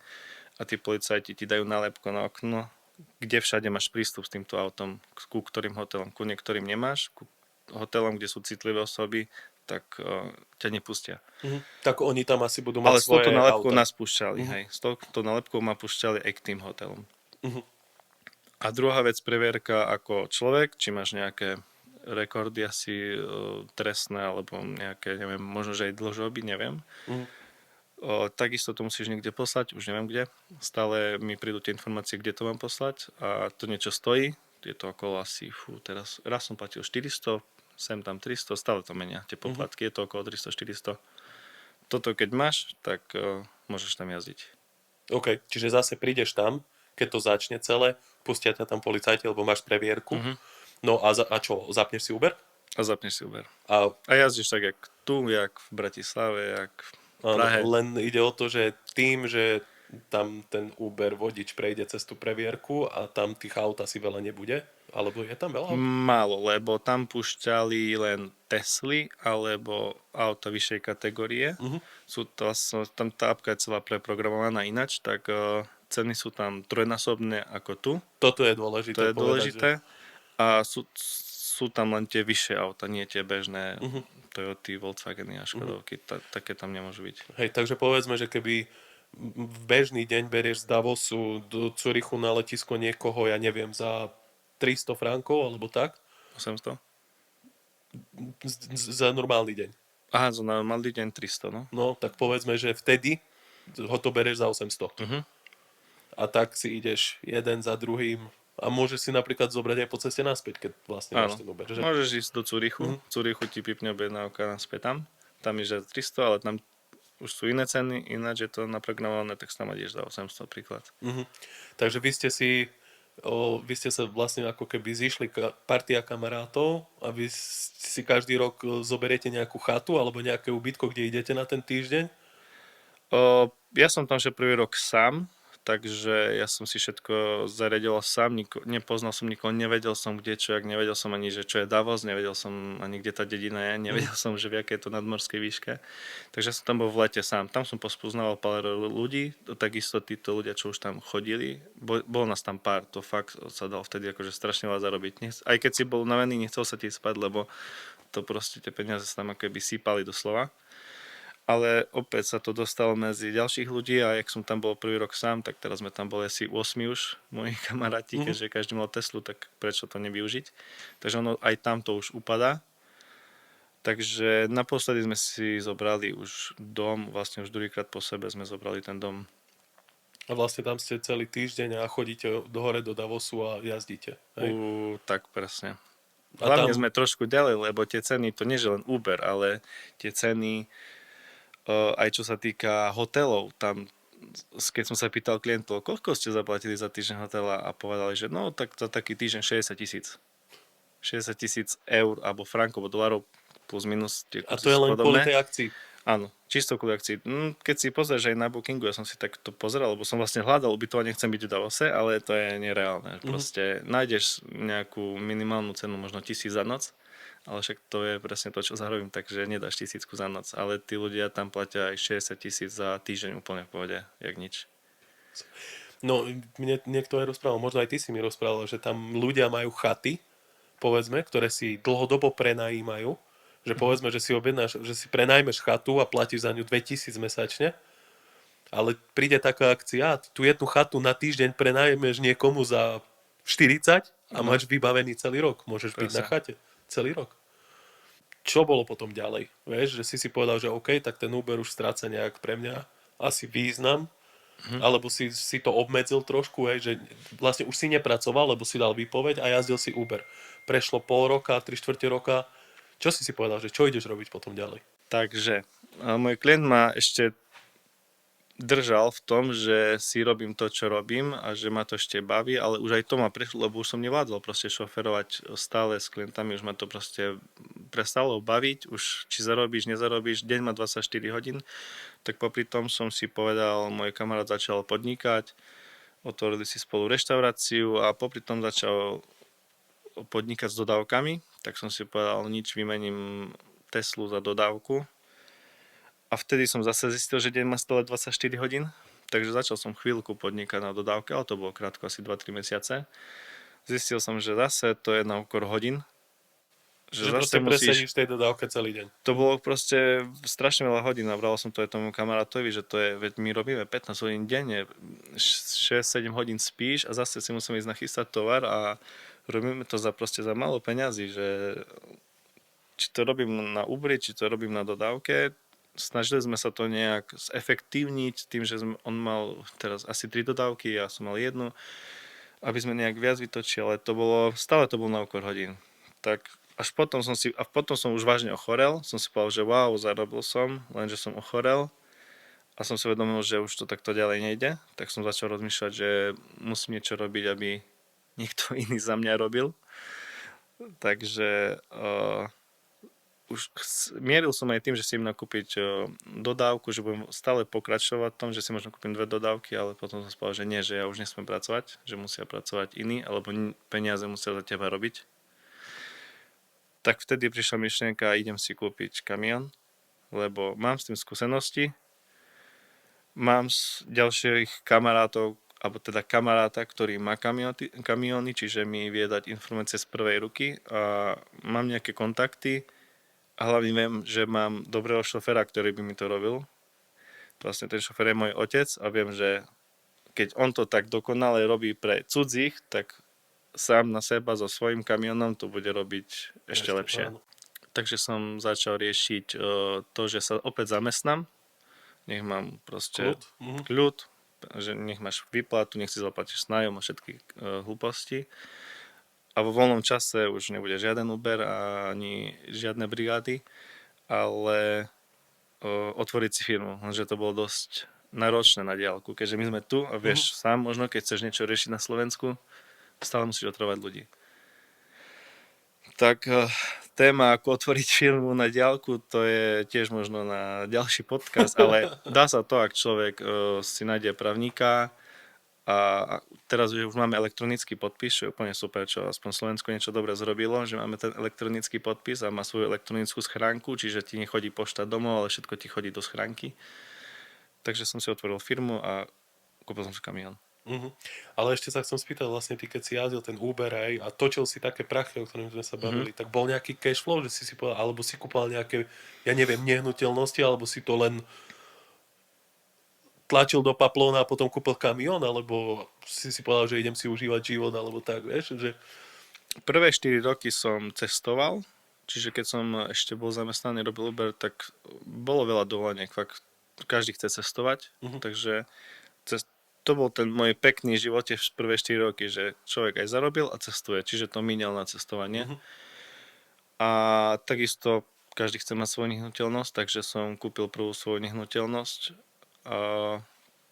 Speaker 2: a tí policajti ti dajú nálepko na okno, kde všade máš prístup s týmto autom, ku ktorým hotelom, ku niektorým nemáš, ku hotelom, kde sú citlivé osoby, tak ťa nepustia.
Speaker 1: Tak oni tam asi budú mať
Speaker 2: ale
Speaker 1: svoje auta. Ale s touto
Speaker 2: nálepkou nás púšťali, hej. S touto nálepkou ma púšťali aj k tým hotelom. A druhá vec, previerka ako človek, či máš nejaké rekordy asi trestné, alebo nejaké, neviem, možno, že aj dlžoby, neviem. Takisto to musíš niekde poslať, už neviem kde. Stále mi prídu tie informácie, kde to mám poslať a to niečo stojí. Je to okolo asi, teraz raz som platil 400, sem tam 300, stále to menia, tie poplatky, je to okolo 300-400. Toto keď máš, tak môžeš tam jazdiť.
Speaker 1: OK, čiže zase prídeš tam, keď to začne celé, pustia ťa tam policajti, lebo máš previerku. No a čo, zapneš si Uber?
Speaker 2: A zapneš si Uber. A jazdíš tak, jak tu, jak v Bratislave, jak Prahe.
Speaker 1: Len ide o to, že tým, že tam ten Uber vodič prejde cez tú previerku a tam tých aut asi veľa nebude? Alebo je tam veľa aut?
Speaker 2: Málo, lebo tam púšťali len Tesly alebo auta vyššej kategórie. Tam tá apka je celá preprogramovaná inač, tak ceny sú tam trojnásobné ako tu.
Speaker 1: Toto je dôležité.
Speaker 2: To je dôležité. A sú tam len tie vyššie auta, nie tie bežné Toyoty, Volkswageny a Škodovky. Také tam nemôžu byť.
Speaker 1: Hej, takže povedzme, že keby v bežný deň berieš z Davosu do Zürichu na letisko niekoho, ja neviem, za 300 frankov, alebo tak?
Speaker 2: 800?
Speaker 1: Za normálny deň.
Speaker 2: Aha, za normálny deň 300, no.
Speaker 1: No, tak povedzme, že vtedy ho to bereš za 800. A tak si ideš jeden za druhým a môžeš si napríklad zobrať aj po ceste naspäť, keď vlastne máš ten Uber. Že?
Speaker 2: Môžeš ísť do Zürichu. V Zürichu ti pipne objednávka naspäť tam. Tam je za 300, ale tam už sú iné ceny, ináč je to naprogramované, tak tam ideš za 800 príklad.
Speaker 1: Takže vy ste sa vlastne ako keby zišli partia kamarátov a vy si každý rok zoberiete nejakú chatu alebo nejaké ubytko, kde idete na ten týždeň?
Speaker 2: Ja som tam prvý rok sám, takže ja som si všetko zariadil sám, nepoznal som nikoho, nevedel som kde čo, nevedel som ani, že čo je Davos, nevedel som ani kde tá dedina je, nevedel som, že v aké je to nadmorskej výške. Takže som tam bol v lete sám, tam som pospoznával pár ľudí, takisto títo ľudia, čo už tam chodili, bolo nás tam pár, to fakt sa dalo vtedy akože strašne veľa zarobiť. Aj keď si bol unavený, nechcel sa ti spať, lebo to proste tie peniaze sa tam akoby sípali doslova. Ale opäť sa to dostalo medzi ďalších ľudí a jak som tam bol prvý rok sám, tak teraz sme tam boli asi 8 už, moji kamaráti, keďže každý mal Teslu, tak prečo to nevyužiť. Takže ono aj tam to už upadá. Takže naposledy sme si zobrali už dom, vlastne už druhýkrát po sebe sme zobrali ten dom.
Speaker 1: A vlastne tam ste celý týždeň a chodíte hore do Davosu a jazdíte. Hej?
Speaker 2: Tak presne. Hlavne sme trošku ďalej, lebo tie ceny, to nie je len Uber, ale tie ceny aj čo sa týka hotelov, tam keď som sa pýtal klientov, koľko ste zaplatili za týždeň hotela a povedali, že no tak za taký týždeň 60 000 eur alebo frankov, dolarov plus minus.
Speaker 1: A to je len kvôli tej akcii?
Speaker 2: Áno, čisto kvôli akcii. Keď si pozrieš aj na Bookingu, ja som si takto pozeral, lebo som vlastne hľadal ubytovanie, chcem byť v Davose, ale to je nereálne. Proste nájdeš nejakú minimálnu cenu, možno 1000 za noc, ale však to je presne to, čo zarobím, takže nedáš 1000 za noc. Ale tí ľudia tam platia aj 60 000 za týždeň úplne v pohode, jak nič.
Speaker 1: No, mne niekto aj rozprával, možno aj ty si mi rozprával, že tam ľudia majú chaty, povedzme, ktoré si dlhodobo prenajímajú, že povedzme, že si objednáš, že si prenajmeš chatu a platíš za ňu 2000 mesačne, ale príde taká akcia, tu jednu chatu na týždeň prenajmeš niekomu za 40 A máš vybavený celý rok. Môžeš byť na
Speaker 2: Presne.
Speaker 1: chate celý rok. Čo bolo potom ďalej? Vieš, že si povedal, že OK, tak ten Uber už stráca nejak pre mňa asi význam, alebo si to obmedzil trošku, hej, že vlastne už si nepracoval, lebo si dal výpoveď a jazdil si Uber. Prešlo pol roka, 3/4 roka. Čo si povedal, že čo ideš robiť potom ďalej?
Speaker 2: Takže môj klient ma ešte držal v tom, že si robím to, čo robím a že ma to ešte baví, ale už aj to ma prešlo, lebo už som nevládzal proste šoferovať stále s klientami, už ma to proste prestalo baviť, už či zarobíš, nezarobíš, deň má 24 hodín, tak popri tom som si povedal, môj kamarát začal podnikať, otvorili si spolu reštauráciu a popri tom začal podnikať s dodávkami, tak som si povedal, nič, vymením Teslu za dodávku. A vtedy som zase zistil, že deň má stále 24 hodín, takže začal som chvíľku podnikať na dodávke, ale to bolo krátko, asi 2-3 mesiace. Zistil som, že zase to je na úkor hodín.
Speaker 1: Že proste presedíš v tej dodávke celý deň.
Speaker 2: To bolo proste strašne veľa hodín a bral som to aj tomu kamarátovi, že to je, veď my robíme 15 hodín denne, 6-7 hodín spíš a zase si musíme ísť nachystať tovar a robíme to proste za málo peňazí, že či to robím na Uberi, či to robím na dodávke, snažili sme sa to nejak zefektívniť tým, že on mal teraz asi 3 dodávky, ja som mal jednu, aby sme nejak viac vytočili, ale stále to bolo na úkor hodín. Tak až potom som už vážne ochorel, som si povedal, že wow, zarobil som, lenže som ochorel a som si uvedomil, že už to takto ďalej nejde, tak som začal rozmýšľať, že musím niečo robiť, aby niekto iný za mňa robil. Takže už mieril som aj tým, že si im nakúpiť dodávku, že budem stále pokračovať v tom, že si možno kúpim 2 dodávky, ale potom som povedal, že nie, že ja už nesmiem pracovať, že musia pracovať iní, alebo peniaze musia za teba robiť. Tak vtedy prišla myšlienka, idem si kúpiť kamión, lebo mám s tým skúsenosti, mám ďalších kamarátov, alebo teda kamaráta, ktorý má kamióny, čiže mi vie dať informácie z prvej ruky a mám nejaké kontakty, a hlavne viem, že mám dobrého šoféra, ktorý by mi to robil. Vlastne ten šofér je môj otec a viem, že keď on to tak dokonale robí pre cudzích, tak sám na seba so svojím kamionom to bude robiť ešte lepšie.
Speaker 1: Áno.
Speaker 2: Takže som začal riešiť to, že sa opäť zamestnám. Nech mám proste kľud, že nech máš výplatu, nech si zaplatíš nájom a všetky hlúposti. A vo voľnom čase už nebude žiaden Uber ani žiadne brigády, ale otvoriť si firmu. Lenže to bolo dosť náročné na diaľku, keďže my sme tu a vieš sám možno, keď chceš niečo riešiť na Slovensku, stále musíš otrovať ľudí. Tak téma, ako otvoriť firmu na diaľku, to je tiež možno na ďalší podcast, ale dá sa to, ak človek si nájde právnika. A teraz už máme elektronický podpis, čo je úplne super, čo aspoň Slovensko niečo dobre zrobilo, že máme ten elektronický podpis a má svoju elektronickú schránku, čiže ti nechodí pošta domov, ale všetko ti chodí do schránky. Takže som si otvoril firmu a kúpil som si kamión.
Speaker 1: Ale ešte sa chcem spýtať, vlastne ty keď si jazdil ten Uber aj a točil si také prachy, o ktorých sme sa bavili, tak bol nejaký cash flow, že si povedal, alebo si kúpal nejaké, ja neviem, nehnuteľnosti, alebo si to len tlačil do paplóna a potom kúpil kamión, alebo si povedal, že idem si užívať život, alebo tak, vieš, že...
Speaker 2: Prvé 4 roky som cestoval, čiže keď som ešte bol zamestnaný, robil Uber, tak bolo veľa dovoleniek, fakt každý chce cestovať, takže to bol ten môj pekný život v prvé 4 roky, že človek aj zarobil a cestuje, čiže to míňal na cestovanie. A takisto každý chce mať svoju nehnuteľnosť, takže som kúpil prvú svoju nehnuteľnosť.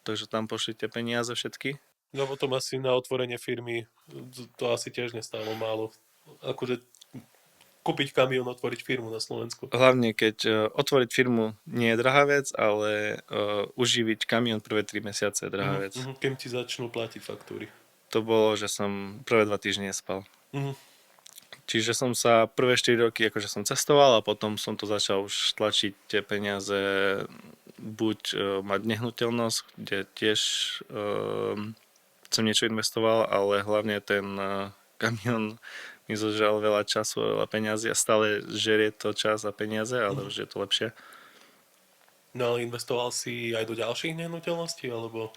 Speaker 2: Takže tam pošli tie peniaze všetky.
Speaker 1: No potom asi na otvorenie firmy to asi tiež nestálo málo. Akože kúpiť kamión, otvoriť firmu na Slovensku.
Speaker 2: Hlavne keď otvoriť firmu nie je drahá vec, ale uživiť kamión prvé 3 mesiace je drahá vec.
Speaker 1: Kým ti začnú platiť faktúry.
Speaker 2: To bolo, že som prvé 2 týždne nespal. Čiže som sa prvé 4 roky akože som cestoval a potom som to začal už tlačiť tie peniaze buď mať nehnuteľnosť, kde tiež som niečo investoval, ale hlavne ten kamión mi zožral veľa času a veľa peniazy a stále žerie to čas a peniaze, ale už je to lepšie.
Speaker 1: No ale investoval si aj do ďalších nehnuteľností, alebo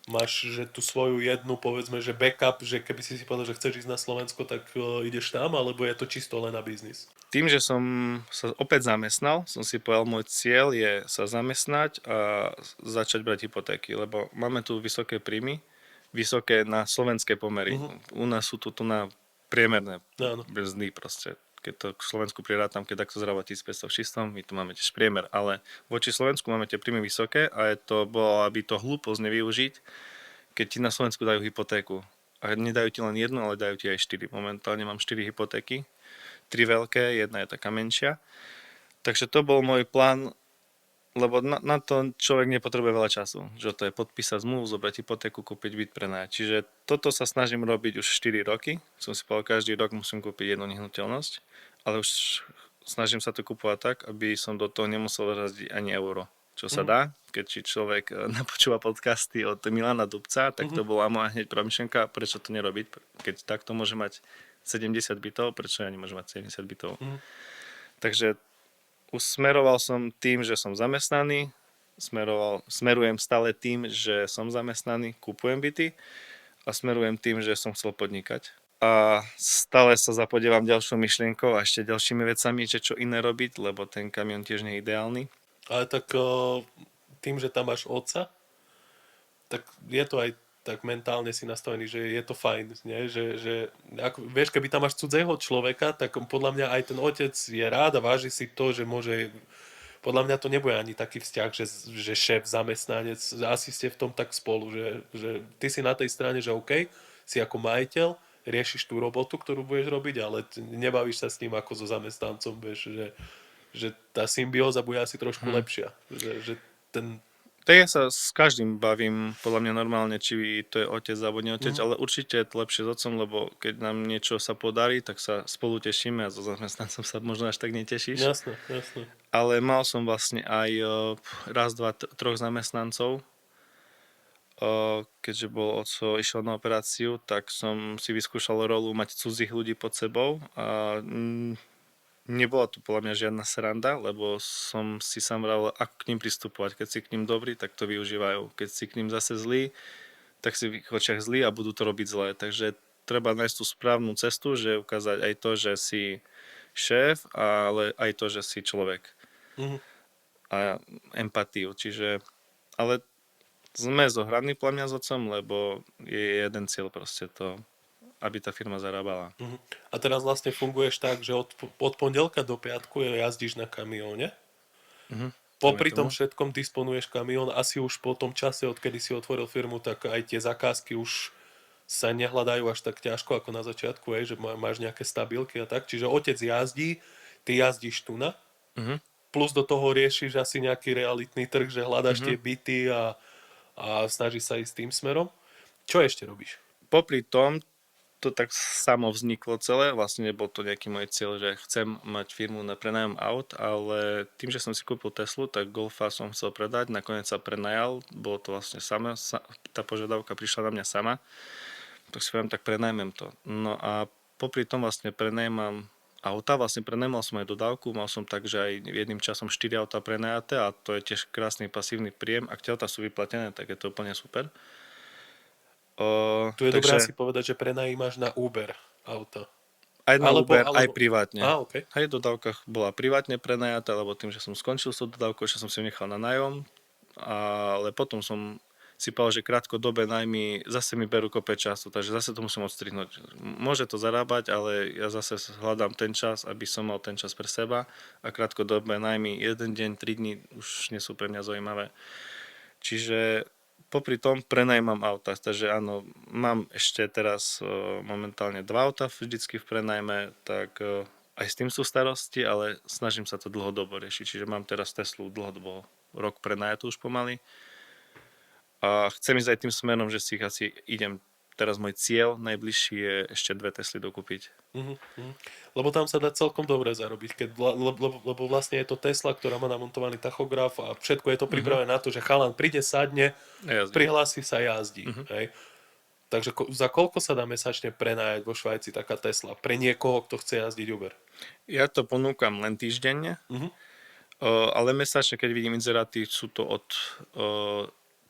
Speaker 1: Máš, že tú svoju jednu, povedzme, že backup, že keby si povedal, že chceš ísť na Slovensko, tak ideš tam, alebo je to čisto len na biznis?
Speaker 2: Tým, že som sa opäť zamestnal, som si povedal, môj cieľ je sa zamestnať a začať brať hypotéky, lebo máme tu vysoké príjmy, vysoké na slovenské pomery. U nás sú tu na priemerné
Speaker 1: Áno.
Speaker 2: brzdy proste. Keď to k Slovensku prirátam, keď takto zrába 1500 v čistom, my tu máme tiež priemer, ale voči Slovensku máme tie príjmy vysoké a je to, bolo, aby to hlúposť nevyužiť, keď ti na Slovensku dajú hypotéku. A nedajú ti len jednu, ale dajú ti aj 4. Momentálne mám 4 hypotéky, 3 veľké, jedna je taká menšia. Takže to bol môj plán, lebo na to človek nepotrebuje veľa času. Že to je podpísať zmluvu, zobrať hypotéku, kúpiť byt, prenajať. Čiže toto sa snažím robiť už 4 roky. Som si povedal, každý rok musím kúpiť jednu nehnuteľnosť, ale už snažím sa to kúpovať tak, aby som do toho nemusel razdiť ani euro. Čo sa dá, keď či človek napočúva podcasty od Milana Dubca, tak to bola moja hneď promyšlenka, prečo to nerobiť, keď takto môže mať 70 bytov, prečo ja nemôžem mať 70 bytov. Takže usmeroval som tým, že som zamestnaný, smerujem stále tým, že som zamestnaný, kúpujem byty a smerujem tým, že som chcel podnikať. A stále sa zapodievam ďalšou myšlienkou a ešte ďalšími vecami, že čo iné robiť, lebo ten kamión tiež nie je ideálny.
Speaker 1: Ale tak tým, že tam máš otca, tak je to aj tak mentálne si nastavený, že je to fajn, nie? Že ako, vieš, keby tam máš cudzého človeka, tak podľa mňa aj ten otec je rád a váži si to, že môže, podľa mňa to nebude ani taký vzťah, že šéf, zamestnanec, asi ste v tom tak spolu, že ty si na tej strane, že OK, si ako majiteľ, riešiš tú robotu, ktorú budeš robiť, ale nebavíš sa s ním ako so zamestnancom, vieš, že tá symbióza bude asi trošku lepšia. Že ten
Speaker 2: Tak ja sa s každým bavím, podľa mňa normálne, či to je otec alebo nie otec, ale určite je to lepšie s otcom, lebo keď nám niečo sa podarí, tak sa spolu tešíme a so zamestnancom sa možno až tak netešíš.
Speaker 1: Jasné, jasné.
Speaker 2: Ale mal som vlastne aj raz, dva, troch zamestnancov. Keďže bol oco, išiel na operáciu, tak som si vyskúšal rolu mať cudzích ľudí pod sebou a nebola tu podľa mňa žiadna sranda, lebo som si sám vravil, ako k ním pristupovať. Keď si k ním dobrý, tak to využívajú. Keď si k ním zase zlý, tak si v ich očiach zlý a budú to robiť zle. Takže treba nájsť tú správnu cestu, že ukázať aj to, že si šéf, ale aj to, že si človek. A empatiu. Čiže, ale sme zohradní podľa mňa s otcom, lebo je jeden cieľ proste to, aby tá firma zarábala.
Speaker 1: A teraz vlastne funguješ tak, že od pondelka do piatku jazdíš na kamióne. Popri tom všetkom disponuješ kamión. Asi už po tom čase, odkedy si otvoril firmu, tak aj tie zakázky už sa nehľadajú až tak ťažko ako na začiatku, že máš nejaké stabilky a tak. Čiže otec jazdí, ty jazdíš tu na. Plus do toho riešiš asi nejaký realitný trh, že hľadaš tie byty a snažíš sa ísť tým smerom. Čo ešte robíš?
Speaker 2: Popri tom, to tak samo vzniklo celé, vlastne nebol to nejaký môj cieľ, že chcem mať firmu na prenájom aut, ale tým, že som si kúpil Teslu, tak Golfa som chcel predať, nakoniec sa prenajal, bolo to vlastne samé, tá požiadavka prišla na mňa sama, tak si poviem, tak prenajmem to. No a popri tom vlastne prenajmam auta, vlastne prenajmal som aj dodávku, mal som tak, že aj jedným časom 4 auta prenajaté a to je tiež krásny pasívny príjem, ak tie auta sú vyplatené, tak je to úplne super.
Speaker 1: Tu je dobré asi povedať, že prenajímaš na Uber auto.
Speaker 2: Aj na Uber, aj privátne.
Speaker 1: Okay.
Speaker 2: Aj v dodávkach bola privátne prenajatá, lebo tým, že som skončil s tou dodávkou, že som si ju nechal na nájom, ale potom som si povedal, že krátkodobé nájmy zase mi berú kopec času, takže zase to musím odstrihnúť. Môže to zarábať, ale ja zase hľadám ten čas, aby som mal ten čas pre seba a krátkodobé nájmy 1 deň, 3 dní už nie sú pre mňa zaujímavé. Čiže popri tom prenajímam auta, takže áno, mám ešte teraz momentálne 2 auta vždycky v prenajme, tak aj s tým sú starosti, ale snažím sa to dlhodobo riešiť. Čiže mám teraz Teslu dlhodobo, rok prenajatú už pomaly. A chcem ísť aj tým smerom, že si ich asi idem, teraz môj cieľ najbližší je ešte 2 Tesly dokúpiť.
Speaker 1: Lebo tam sa dá celkom dobre zarobiť, lebo vlastne je to Tesla, ktorá má namontovaný tachograf a všetko je to pripravené na to, že chalan príde, sadne, prihlási sa, jazdí. Hej. Takže za koľko sa dá mesačne prenajať vo Švajci taká Tesla? Pre niekoho, kto chce jazdiť Uber?
Speaker 2: Ja to ponúkam len týždenne, ale mesačne, keď vidím inzeráty, sú to od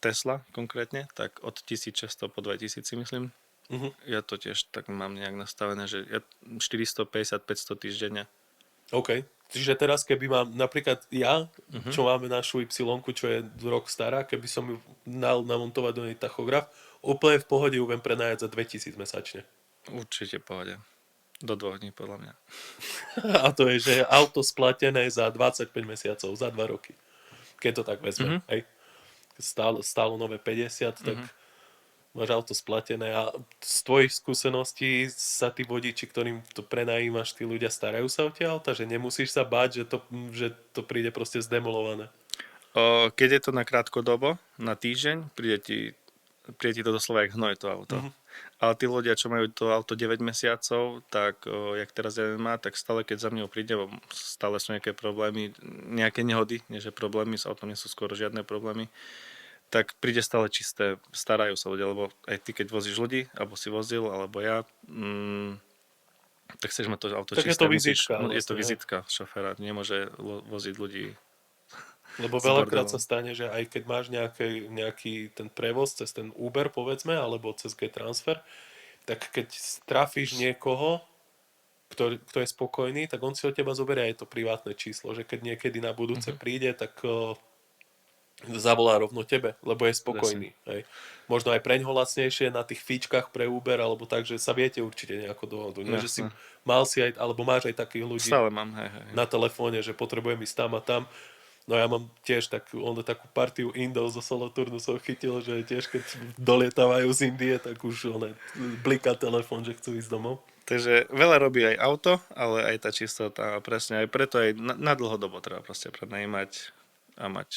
Speaker 2: Tesla konkrétne, tak od 1600 po 2000 myslím.
Speaker 1: Mhm.
Speaker 2: Ja to tiež tak mám nejak nastavené, že ja 450-500 týždenne.
Speaker 1: OK. Čiže teraz, keby mám napríklad ja,
Speaker 2: Mhm.
Speaker 1: čo máme našu Y, čo je rok stará, keby som ju dal namontovať do nej tachograf, úplne v pohode ju viem prenajať za 2000 mesačne.
Speaker 2: Určite pohode. Do 2 dní podľa mňa.
Speaker 1: A to je, že je auto splatené za 25 mesiacov, za 2 roky. Keď to tak vezmem,
Speaker 2: Mhm.
Speaker 1: hej. Stálo nové 50, tak
Speaker 2: Mhm.
Speaker 1: máš auto splatené a z tvojich skúseností sa tí vodiči, ktorým to prenajímaš, tí ľudia starajú sa o tie auta, že nemusíš sa báť, že to príde proste zdemolované.
Speaker 2: Keď je to na krátkodobo, na týždeň, príde ti to doslova jak hnoj to auto.
Speaker 1: Mhm.
Speaker 2: Ale tí ľudia, čo majú to auto 9 mesiacov, tak jak teraz jeden má, tak stále keď za mňou príde, stále sú nejaké problémy, nejaké nehody, nie že problémy, s autom nie sú skoro žiadne problémy, tak príde stále čisté, starajú sa ľudia, lebo aj ty keď vozíš ľudí, alebo si vozil, alebo ja, tak chceš mať to auto
Speaker 1: Tak je
Speaker 2: čisté.
Speaker 1: to vizitka
Speaker 2: Je to
Speaker 1: vlastne, hej.
Speaker 2: vizitka šoféra, nemôže voziť ľudí
Speaker 1: Lebo
Speaker 2: z
Speaker 1: veľakrát sa
Speaker 2: bordelu.
Speaker 1: stane, že aj keď máš nejaký ten prevoz cez ten Uber, povedzme, alebo cez G-Transfer, tak keď trafíš niekoho, kto je spokojný, tak on si od teba zoberie aj to privátne číslo, že keď niekedy na budúce
Speaker 2: Mhm.
Speaker 1: príde, tak zavolá rovno tebe, lebo je
Speaker 2: Presne.
Speaker 1: spokojný. Hej. Možno aj preňho lacnejšie na tých fíčkach pre Uber, alebo tak, že sa viete určite nejako dohodnúť. Nie, že si
Speaker 2: Jasné.
Speaker 1: mal si aj, alebo máš aj takých ľudí
Speaker 2: Stále mám, hej, hej.
Speaker 1: na telefóne, že potrebujem ísť tam a tam. No ja mám tiež takú partiu Indov zo Soloturnu som chytil, že tiež keď dolietávajú z Indie, tak už bliká telefón, že chcú ísť domov.
Speaker 2: Takže veľa robí aj auto, ale aj tá čistota. A presne aj preto aj na dlhodobo treba proste prenajímať a mať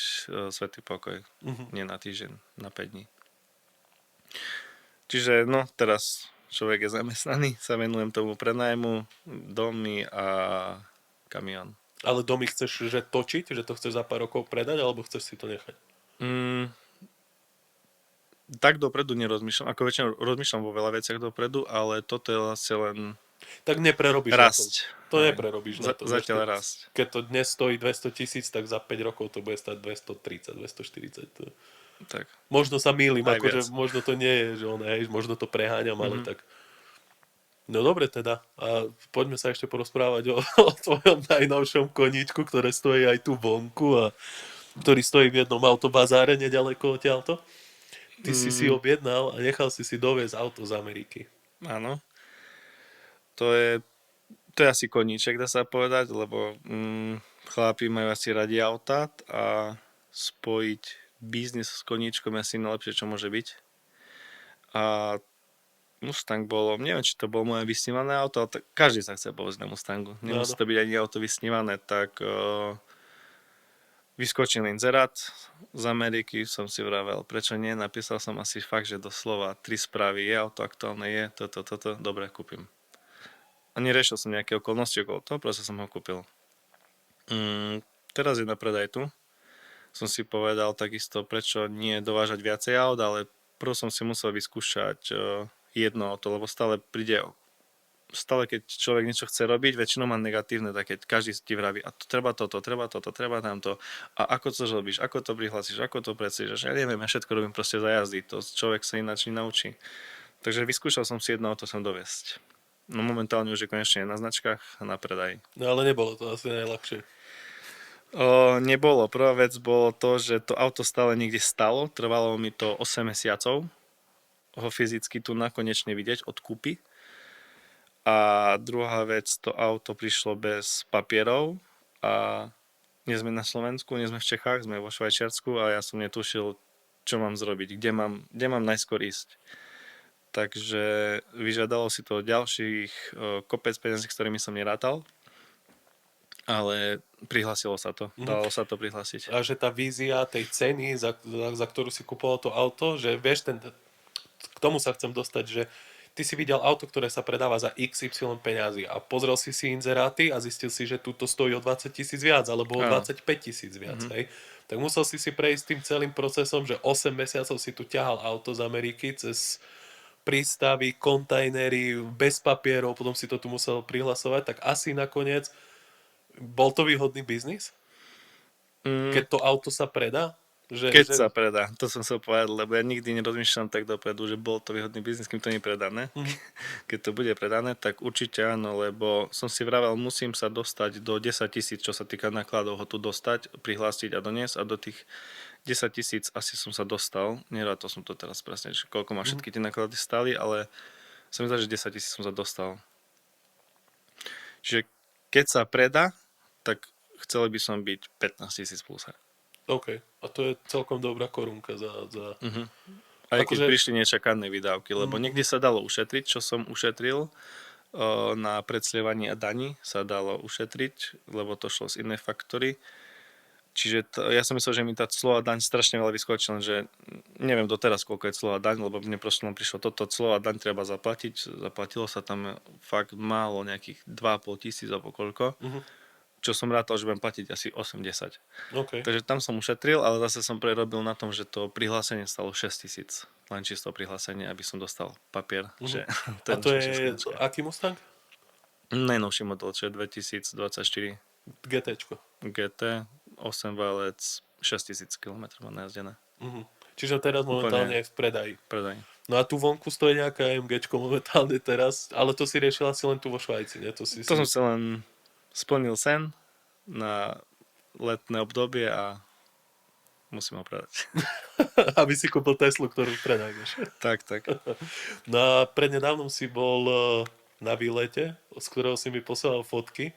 Speaker 2: svätý pokoj.
Speaker 1: Mhm.
Speaker 2: Nie na týždeň, na 5 dní. Čiže no, teraz človek je zamestnaný, sa venujem tomu prenajmu, domy a kamión.
Speaker 1: Ale domy chceš že točiť, že to chceš za pár rokov predať, alebo chceš si to nechať?
Speaker 2: Mm, tak dopredu nerozmýšľam, ako väčšinou rozmýšľam vo veľa veciach dopredu, ale toto je vlastne len
Speaker 1: Tak neprerobíš na tom.
Speaker 2: rásť.
Speaker 1: To
Speaker 2: Hej.
Speaker 1: neprerobíš na to. Vieš,
Speaker 2: Zatiaľ rásť.
Speaker 1: keď to dnes stojí 200 000, tak za 5 rokov to bude stať 230, 240.
Speaker 2: Tak,
Speaker 1: Možno sa mýlim,
Speaker 2: aj
Speaker 1: akože
Speaker 2: viac.
Speaker 1: možno to nie je, že možno to preháňam, ale
Speaker 2: Mhm.
Speaker 1: tak. No dobre teda. A poďme sa ešte porozprávať o tvojom najnovšom koníčku, ktoré stojí aj tu vonku a ktorý stojí v jednom autobazáre nedaleko odtiaľto. Ty si
Speaker 2: Mm,
Speaker 1: objednal a nechal si doviezť auto z Ameriky.
Speaker 2: áno. To je asi koníček, dá sa povedať, lebo chlapi majú asi radi auta a spojiť biznis s koníčkom je asi najlepšie, čo môže byť. A Mustang bolo, neviem, či to bolo moje vysnívané auto, ale každý sa chce povozť na Mustangu. Nemusí
Speaker 1: Áno.
Speaker 2: to byť ani auto vysnívané, tak vyskočil inzerát z Ameriky, som si vravel, prečo nie, napísal som asi fakt, že doslova 3 správy, je auto aktuálne, je, toto, dobre, kúpim. A neriešil som nejaké okolnosti okolo toho, proste som ho kúpil. Teraz je na predaj tu. Som si povedal takisto, prečo nie dovážať viacej aut, ale prv som si musel vyskúšať jedno auto, lebo stále keď človek niečo chce robiť, väčšinou má negatívne, tak keď každý ti vraví, a to treba toto, treba tamto, a ako to robíš, ako to prihlasíš, ako to precížeš, ja neviem, ja všetko robím proste za jazdy, to človek sa ináč nenaučí. Takže vyskúšal som si jedno auto sem doviesť. No momentálne už je konečne na značkách a na predaj.
Speaker 1: No ale nebolo to asi najľahšie.
Speaker 2: Nebolo. Prvá vec bolo to, že to auto stále niekde stalo. Trvalo mi to 8 mesiacov ho fyzicky tu nakonečne vidieť od kúpy. A druhá vec, to auto prišlo bez papierov a nie sme na Slovensku, nie sme v Čechách, sme vo Švajčiarsku a ja som netušil, čo mám zrobiť, kde mám najskôr ísť. Takže vyžiadalo si to ďalších kopec peniazí, s ktorými som nerátal. Ale prihlasilo sa to. Dalo sa to prihlasiť.
Speaker 1: A že tá vízia tej ceny, za ktorú si kupoval to auto, že vieš, k tomu sa chcem dostať, že ty si videl auto, ktoré sa predáva za XY peňazí a pozrel si inzeráty a zistil si, že túto stojí o 20 000 viac alebo o
Speaker 2: Áno.
Speaker 1: 25 000 viac. Hej? Tak musel si prejsť tým celým procesom, že 8 mesiacov si tu ťahal auto z Ameriky cez prístavy, kontajnery, bez papierov, potom si to tu musel prihlasovať, tak asi nakoniec bol to výhodný biznis?
Speaker 2: Mm,
Speaker 1: Keď to auto sa predá? Že,
Speaker 2: Keď
Speaker 1: že...
Speaker 2: sa predá, to som chcel povedať, lebo ja nikdy nerozmýšľam tak dopredu, že bol to výhodný biznis, kým to nie je predané.
Speaker 1: Mhm.
Speaker 2: Keď to bude predané, tak určite áno, lebo som si vravel, musím sa dostať do 10 000, čo sa týka nákladov, ho tu dostať, prihlásiť a doniesť a do tých 10 000 asi som sa dostal. Nerátol som to teraz presne, že koľko ma všetky tie náklady stáli, ale som myslel, že 10 000 som sa dostal. Čiže keď sa predá, tak chceli by som byť 15 000 plus.
Speaker 1: OK. A to je celkom dobrá korunka za...
Speaker 2: Aj keď
Speaker 1: Akože...
Speaker 2: prišli nečakané výdavky, lebo niekde sa dalo ušetriť, čo som ušetril na predslievaní a daní sa dalo ušetriť, lebo to šlo z inej faktory. Čiže ja som myslel, že mi tá clová daň strašne veľa vyskočila, že neviem doteraz, koľko je clová daň, lebo mne prišlo toto clová daň treba zaplatiť. Zaplatilo sa tam fakt málo, nejakých 2 500 alebo koľko. Čo som rátal, že budem platiť asi 80.
Speaker 1: OK.
Speaker 2: Takže tam som ušetril, ale zase som prerobil na tom, že to prihlásenie stalo 6 000. Len čisto prihlásenie, aby som dostal papier. Že
Speaker 1: A to je aký Mustang?
Speaker 2: najnovší model, čo je 2024
Speaker 1: GTčko.
Speaker 2: GT, 8 válec, 6000 km má najazdené.
Speaker 1: Čiže teraz momentálne je v predaji.
Speaker 2: Predaj.
Speaker 1: No a tu vonku stojí nejaká MGčko momentálne teraz, ale to si riešila si len tu vo Švajci, nie?
Speaker 2: To som si len splnil sen na letné obdobie a musím ho predať.
Speaker 1: Aby si kúpil Teslu, ktorú predaješ.
Speaker 2: tak.
Speaker 1: No a prednedávnom si bol na výlete, z ktorého si mi poslal fotky.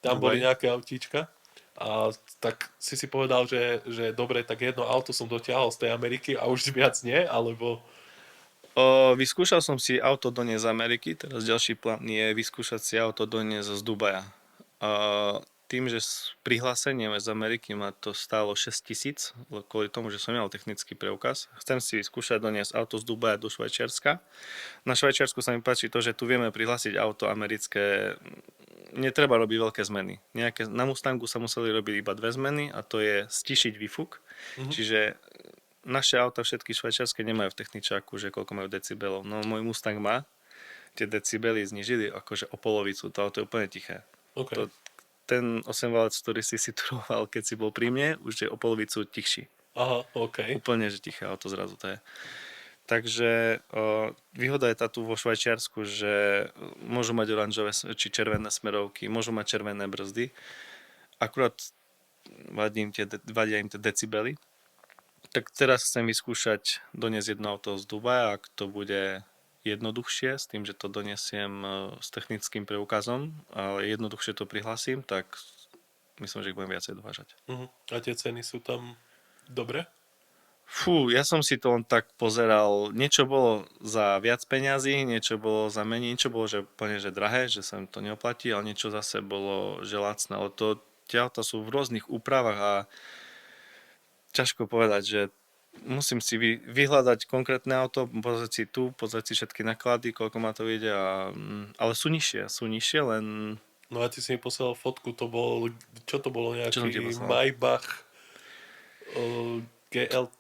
Speaker 1: Tam boli nejaké autíčka. A tak si povedal, že dobre, tak jedno auto som dotiahol z tej Ameriky a už viac nie, alebo...
Speaker 2: Vyskúšal som si auto doniesť z Ameriky, teraz ďalší plán je vyskúšať si auto doniesť z Dubaja. Tým, že prihlásenie z Ameriky ma to stálo 6 000, kvôli tomu, že som mal technický preukaz. Chcem si vyskúšať doniesť auto z Dubaja do Švajčiarska. Na Švajčiarsku sa mi páči to, že tu vieme prihlásiť auto americké. Netreba robiť veľké zmeny. Na Mustangu sa museli robiť iba 2 zmeny a to je stišiť výfuk. Čiže naše auta všetky švajčiarske nemajú v techničáku, že koľko majú decibelov. No môj Mustang má. Tie decibely znižili akože o polovicu. To auto je úplne tiché.
Speaker 1: Okay.
Speaker 2: Ten 8 válec, ktorý si turoval, keď si bol pri mne, už je o polovicu tichší.
Speaker 1: Aha, OK.
Speaker 2: Úplne, že tiché auto zrazu to je. Takže výhoda je tá tu vo Švajčiarsku, že môžu mať oranžové či červené smerovky, môžu mať červené brzdy. Akurát vadia im tie decibely. Tak teraz chcem vyskúšať doniesť jedno auto z Dubaja, ak to bude jednoduchšie, s tým, že to donesiem s technickým preukazom, ale jednoduchšie to prihlasím, tak myslím, že ich budem viacej dovážať.
Speaker 1: A tie ceny sú tam dobré?
Speaker 2: Ja som si to len tak pozeral. Niečo bolo za viac peňazí, niečo bolo za menej, niečo bolo že plne že drahé, že sa im to neoplatí, ale niečo zase bolo že lacné. Ale tie auta sú v rôznych úpravách a ťažko povedať, že musím si vyhľadať konkrétne auto, pozrieť si všetky náklady, koľko ma to vyjde, ale sú nižšie, len...
Speaker 1: No a ty si mi poslal fotku, čo to bolo, nejaký Maybach GL.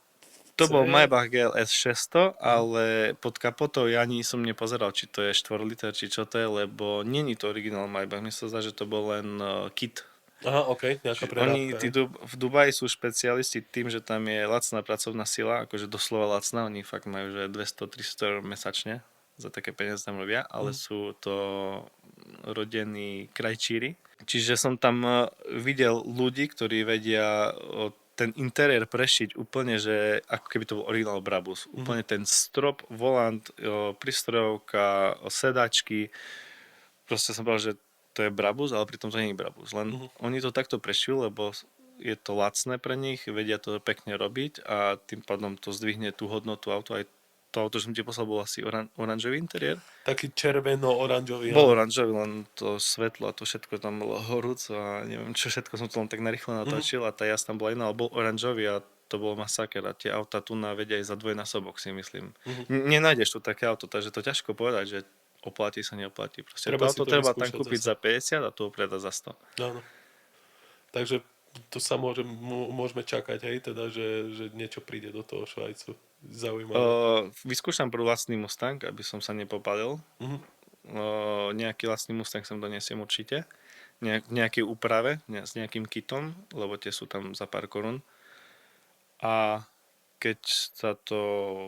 Speaker 2: To bol Maybach GLS 600, ale pod kapotou ja ani som nepozeral, či to je 4 liter, či čo to je, lebo není to originál Maybach. Mne sa zdá, že to bol len kit.
Speaker 1: Aha, OK, nejaká predávka.
Speaker 2: V Dubaji sú špecialisti tým, že tam je lacná pracovná sila, akože doslova lacná, oni fakt majú, že 200-300 mesačne za také peniaze tam robia, ale sú to rodení krajčíri. Čiže som tam videl ľudí, ktorí vedia ten interiér prešiť úplne, že ako keby to bol originál Brabus. Úplne ten strop, volant, prístrojovka, sedačky. Proste som povedal, že to je Brabus, ale pritom to nie je Brabus. Len oni to takto prešili, lebo je to lacné pre nich, vedia to pekne robiť a tým pádom to zdvihne tú hodnotu auto. Aj to auto, že som ti poslal, bol asi oranžový interiér.
Speaker 1: Taký červeno-oranžový.
Speaker 2: Bol oranžový, len to svetlo a to všetko tam bolo horúco a neviem čo všetko som to len tak narýchlo natočil a tá jas tam bola iná, ale bol oranžový a to bol masaker a tie auta tu vedia aj za dvojnásobok, si myslím. Nenájdeš tu také auto, takže to ťažko povedať, že oplatí sa, neoplatí. Proste to auto treba tam kúpiť za 50 a to predať za 100.
Speaker 1: Áno. Takže to sa môžeme čakať, hej, teda, že niečo príde do toho Švajcu. Zaujímavé.
Speaker 2: Vyskúšam prvý vlastný Mustang, aby som sa nepopalil. Nejaký vlastný Mustang sem doniesiem určite. v nejakej úprave, s nejakým kitom, lebo tie sú tam za pár korún. A keď sa to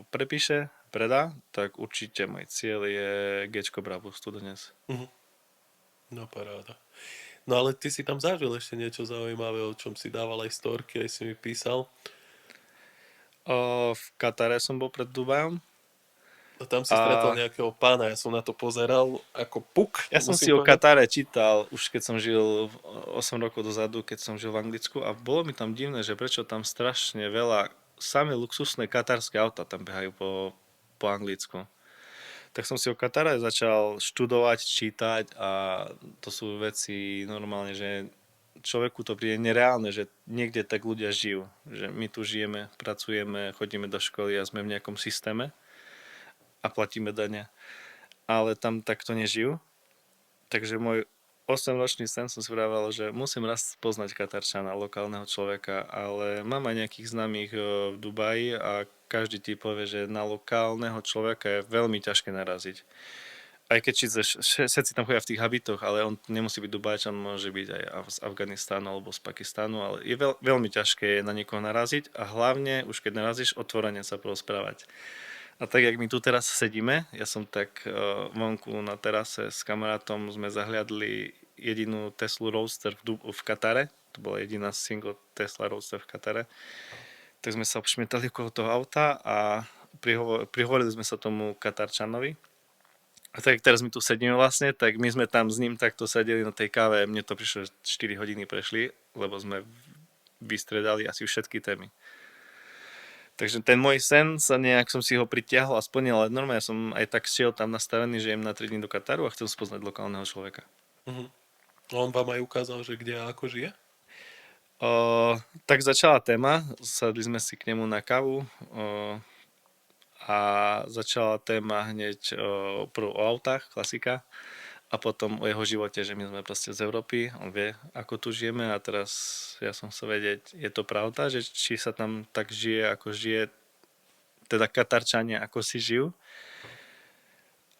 Speaker 2: prepíše, predá, tak určite môj cieľ je Gčko Brabus tu dnes.
Speaker 1: Mhm. No paráda. No ale ty si tam zažil ešte niečo zaujímavé, o čom si dával aj storky, aj si mi písal.
Speaker 2: V Katare som bol pred Dubajom.
Speaker 1: A tam si stretol
Speaker 2: A
Speaker 1: nejakého pána, ja som na to pozeral ako puk,
Speaker 2: ja som si
Speaker 1: musím
Speaker 2: o
Speaker 1: povedať.
Speaker 2: Katare čítal už keď som žil 8 rokov dozadu, keď som žil v Anglicku a bolo mi tam divné, že prečo tam strašne veľa samé luxusné katarské auta tam behajú po Anglicku. Tak som si o Katare začal študovať, čítať a to sú veci normálne, že človeku to príde nereálne, že niekde tak ľudia žijú. Že my tu žijeme, pracujeme, chodíme do školy a sme v nejakom systéme a platíme dane. Ale tam takto nežijú. Takže môj 8-ročný sen som si vravel, že musím raz poznať Katarčana, lokálneho človeka, ale mám aj nejakých známych v Dubaji a každý ti povie, že na lokálneho človeka je veľmi ťažké naraziť. Aj keď všetci tam chodia v tých habitoch, ale on nemusí byť Dubajčan, môže byť aj z Afganistánu alebo z Pakistánu, ale je veľmi ťažké na niekoho naraziť a hlavne už keď narazíš, otvorene sa porozprávať. A tak, jak my tu teraz sedíme, ja som tak vonku na terase s kamarátom sme zahliadli jedinú Teslu Roadster v Katare. To bola jediná single Tesla Roadster v Katare. Tak sme sa obšmietali okolo toho auta a prihovorili sme sa tomu Katarčanovi. A tak teraz my tu sedíme vlastne, tak my sme tam s ním takto sedeli na tej káve. Mne to prišlo, že 4 hodiny prešli, lebo sme vystredali asi všetky témy. Takže ten môj sen sa nejak som si ho pritiahol a splnil, ale normálne som aj tak šiel tam nastavený, že idem na 3 dní do Kataru a chcem spoznať lokálneho človeka.
Speaker 1: Mhm. On vám aj ukázal, že kde a ako žije?
Speaker 2: O, tak začala téma, sadli sme si k nemu na kávu a začala téma hneď prv o autách, klasika, a potom o jeho živote, že my sme proste z Európy, on vie, ako tu žijeme a teraz ja som chcel vedieť, je to pravda, že či sa tam tak žije, ako žije teda Katarčania, ako si žijú.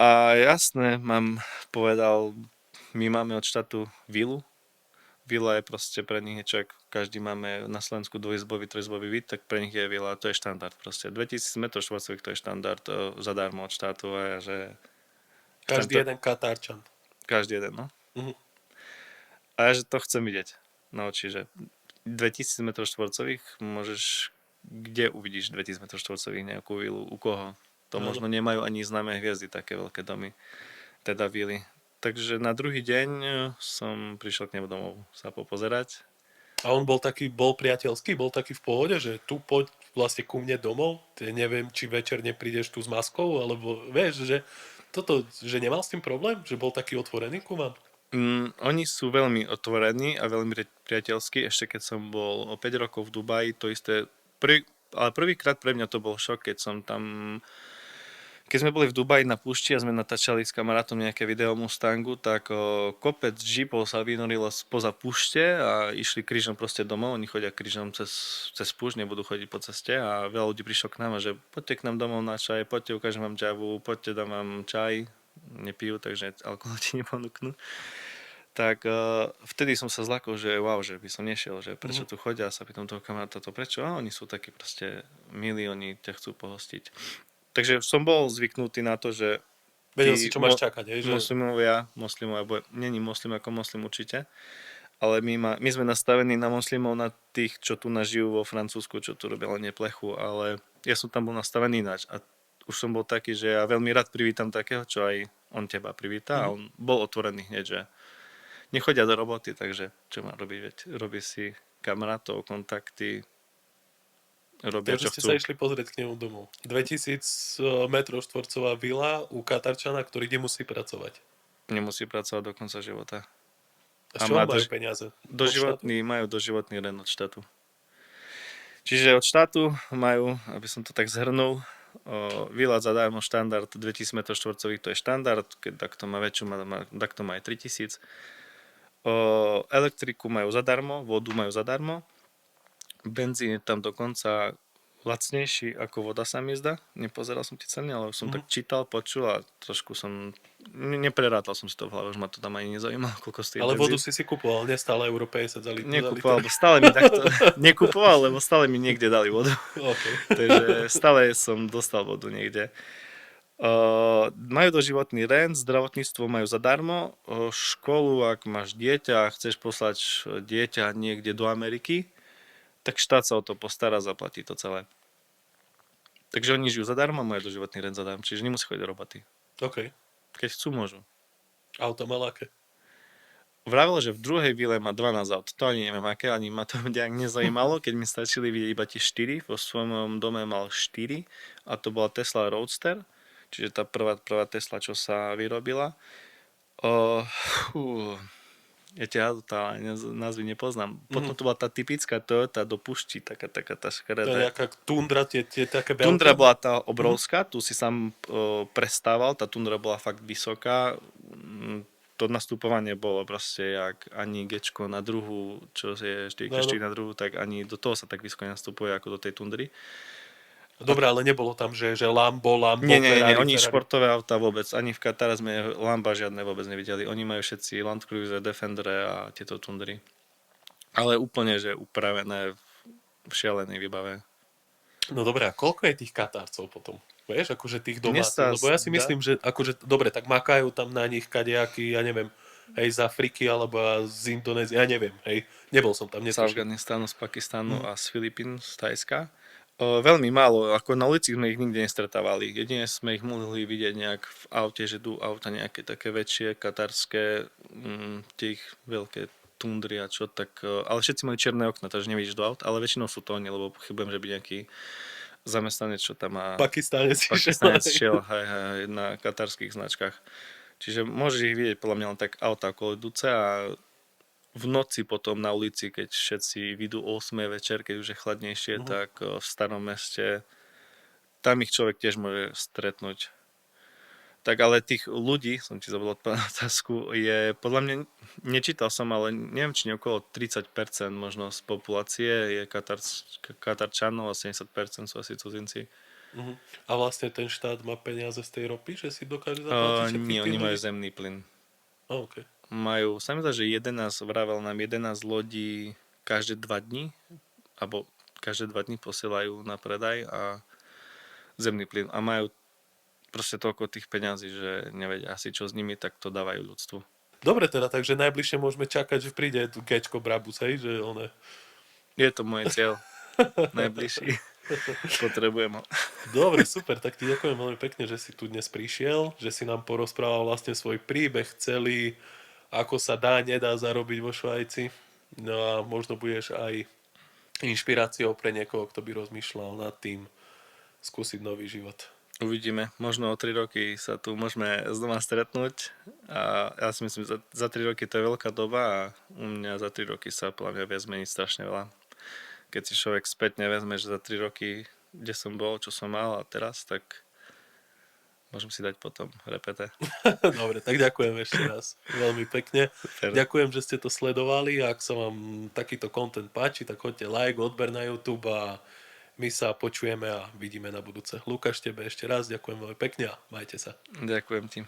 Speaker 2: A jasné, povedal, my máme od štátu vilu. Vila je proste pre nich niečo, ak každý máme na Slovensku dvojizbový, trojizbový byt, tak pre nich je vila, to je štandard proste. 2000 m2 to je štandard zadarmo od štátu a ja, že chcem
Speaker 1: Každý
Speaker 2: to,
Speaker 1: jeden Katárčan.
Speaker 2: každý jeden, no.
Speaker 1: Mhm.
Speaker 2: A ja, že to chcem vidieť na oči, že 2000 m2 môžeš, kde uvidíš 2000 m2 nejakú vilu, u koho? To
Speaker 1: Áno.
Speaker 2: možno nemajú ani známe hviezdy, také veľké domy, teda vily. Takže na druhý deň som prišiel k nemu domov sa popozerať.
Speaker 1: A on bol priateľský, bol taký v pohode, že tu poď vlastne ku mne domov, neviem, či večer neprídeš tu s maskou, alebo vieš, že toto, že nemal s tým problém, že bol taký otvorený ku vám?
Speaker 2: Oni sú veľmi otvorení a veľmi priateľskí. Ešte keď som bol o 5 rokov v Dubaji, to isté. Ale prvýkrát pre mňa to bol šok, keď som tam. Keď sme boli v Dubaji na púšti a sme natáčali s kamarátom nejaké video Mustangu, tak kopec jeepov sa vynorilo spoza púšte a išli krížom proste domov. Oni chodia krížom cez púšť, nebudú chodiť po ceste a veľa ľudí prišlo k nám a že poďte k nám domov na čaj, poďte ukážem vám džavu, poďte dám vám čaj. Nepijú, takže alkohol ti neponúknú. Tak vtedy som sa zlakol, že wow, že by som nešiel, že prečo tu chodia a sa pýtam toho kamaráta to prečo, a oni sú takí proste milí, oni ťa chcú pohostiť. Takže som bol zvyknutý na to, že
Speaker 1: Vedel si, čo máš čakať, hej?
Speaker 2: moslimovia, není moslim ako moslim určite, ale my sme nastavení na moslimov, na tých, čo tu nažijú vo Francúzsku, čo tu robia len plechu, ale ja som tam bol nastavený ináč a už som bol taký, že ja veľmi rád privítam takého, čo aj on teba privíta a on bol otvorený hneď, že nechodia do roboty, takže čo má robiť, veď robí si kamarátov, kontakty, robia,
Speaker 1: Takže
Speaker 2: čo
Speaker 1: ste
Speaker 2: chcú.
Speaker 1: sa išli pozrieť k nemu domov. 2000 metrov štvorcová vila u Katarčana, ktorý nemusí pracovať.
Speaker 2: Nemusí pracovať do konca života.
Speaker 1: A z čoho majú peniaze?
Speaker 2: Majú doživotný ren od štátu. Čiže od štátu majú, aby som to tak zhrnul, vila zadarmo štandard 2000 m2, to je štandard, keď takto má väčšiu, takto má aj 3000. Elektriku majú zadarmo, vodu majú zadarmo, benzín je tam dokonca lacnejší ako voda sa mi zdá. Nepozeral som ti ceny, ale som tak čítal, počul a trošku som... Neprerátal som si to v hlave, už ma to tam ani nezaujímalo, koľko stojí
Speaker 1: Ale vodu
Speaker 2: benzín.
Speaker 1: si kupoval, nestále Euro 50 za
Speaker 2: Nekupoval,
Speaker 1: liter.
Speaker 2: lebo stále mi takto... Nekupoval, lebo stále mi niekde dali vodu.
Speaker 1: Okay.
Speaker 2: Takže stále som dostal vodu niekde. Majú doživotný rent, zdravotníctvo majú zadarmo, školu, ak máš dieťa a chceš poslať dieťa niekde do Ameriky, tak štát sa o to postará, zaplatí to celé. Takže oni žijú zadarmo, majú doživotný rent zadarmo, čiže nemusí chodiť do roboty.
Speaker 1: OK.
Speaker 2: Keď chcú, môžu.
Speaker 1: Auto maláke.
Speaker 2: Vravil, že v druhej vile má 12 aut. To ani neviem aké, ani ma to nejak nezajímalo, keď mi stačili vidieť iba tie 4. Vo svojom dome mal 4 a to bola Tesla Roadster, čiže tá prvá Tesla, čo sa vyrobila. Ja tie auta názvy nepoznám. Potom to bola tá typická Toyota do pušti, taká tá
Speaker 1: To je
Speaker 2: škaredá.
Speaker 1: nejaká tundra, tie také veľké.
Speaker 2: Tundra bola tá obrovská, tu si sám prestával, tá tundra bola fakt vysoká. To nastupovanie bolo proste jak ani Gčko na druhu, čo je vždy každý na druhu, tak ani do toho sa tak vysoko nastupuje ako do tej tundry.
Speaker 1: Dobre, ale nebolo tam, že Lambo,
Speaker 2: Nie,
Speaker 1: Ferrari,
Speaker 2: oni
Speaker 1: Ferrari.
Speaker 2: športové auta vôbec, ani v Katare sme Lamba žiadne vôbec nevideli. Oni majú všetci Land Cruiser, Defendere a tieto tundry. Ale úplne, že upravené v šialenej výbave.
Speaker 1: No dobré, a koľko je tých Katárcov potom? Vieš, akože tých
Speaker 2: Mne
Speaker 1: domácich,
Speaker 2: sa
Speaker 1: lebo ja si
Speaker 2: zdá-
Speaker 1: myslím, že akože, dobre, tak makajú tam na nich kadejakí, ja neviem, hej, z Afriky alebo z Indonézie, ja neviem, hej, nebol som tam,
Speaker 2: Z
Speaker 1: netuším.
Speaker 2: Afganistánu, z Pakistánu a z Filipín, z Thajska. Veľmi málo, ako na ulici sme ich nikde nestretávali. Jedine sme ich mohli vidieť nejak v aute, že idú auta nejaké také väčšie, katarské, tie ich veľké tundry a čo, tak, ale všetci majú čierne okna, takže nevidíš do aut, ale väčšinou sú to oni, lebo pochybujem, že by nejaký zamestnanec, čo tam má
Speaker 1: Pakistánec
Speaker 2: šiel hej, na katarských značkách. Čiže môžeš ich vidieť podľa mňa len tak auta okolo idúce a v noci potom na ulici, keď všetci vidú o 8 večer, keď už je chladnejšie, tak v starom meste tam ich človek tiež môže stretnúť. Tak ale tých ľudí, som ti zabudol odpovedať na otázku, je podľa mňa, nečítal som, ale neviem, či nie okolo 30% možno z populácie je Katarčanov a 70% sú asi cudzinci.
Speaker 1: A vlastne ten štát má peniaze z tej ropy, že si dokáže zaplatiť všetkých
Speaker 2: Nie,
Speaker 1: tých
Speaker 2: oni majú
Speaker 1: ľudí?
Speaker 2: zemný plyn.
Speaker 1: Okay.
Speaker 2: Majú, sa mi zdá, že 11, vravel nám 11 lodí každé 2 dní, alebo každé 2 dní posielajú na predaj a zemný plyn. A majú proste toľko tých peňazí, že nevedia asi čo s nimi, tak to dávajú ľudstvu.
Speaker 1: Dobre teda, takže najbližšie môžeme čakať, že príde Gečko Brabus, hej, že one...
Speaker 2: Je to môj cieľ. Najbližší. Potrebujem ho.
Speaker 1: Dobre, super, tak ti ďakujem veľmi pekne, že si tu dnes prišiel, že si nám porozprával vlastne svoj príbeh celý, ako sa dá, nedá zarobiť vo Švajci. No a možno budeš aj inšpiráciou pre niekoho, kto by rozmýšľal nad tým skúsiť nový život.
Speaker 2: Uvidíme. Možno o 3 roky sa tu môžeme znova stretnúť a ja si myslím, že za 3 roky to je veľká doba a u mňa za 3 roky sa podľa mňa vie zmeniť strašne veľa. Keď si človek spätne vezme, že za 3 roky, kde som bol, čo som mal a teraz, tak môžem si dať potom repete.
Speaker 1: Dobre, tak ďakujem ešte raz veľmi pekne.
Speaker 2: Super.
Speaker 1: Ďakujem, že ste to sledovali. Ak sa vám takýto content páči, tak choďte like, odber na YouTube a my sa počujeme a vidíme na budúce. Lukáš, tebe ešte raz ďakujem veľmi pekne a majte sa.
Speaker 2: Ďakujem ti.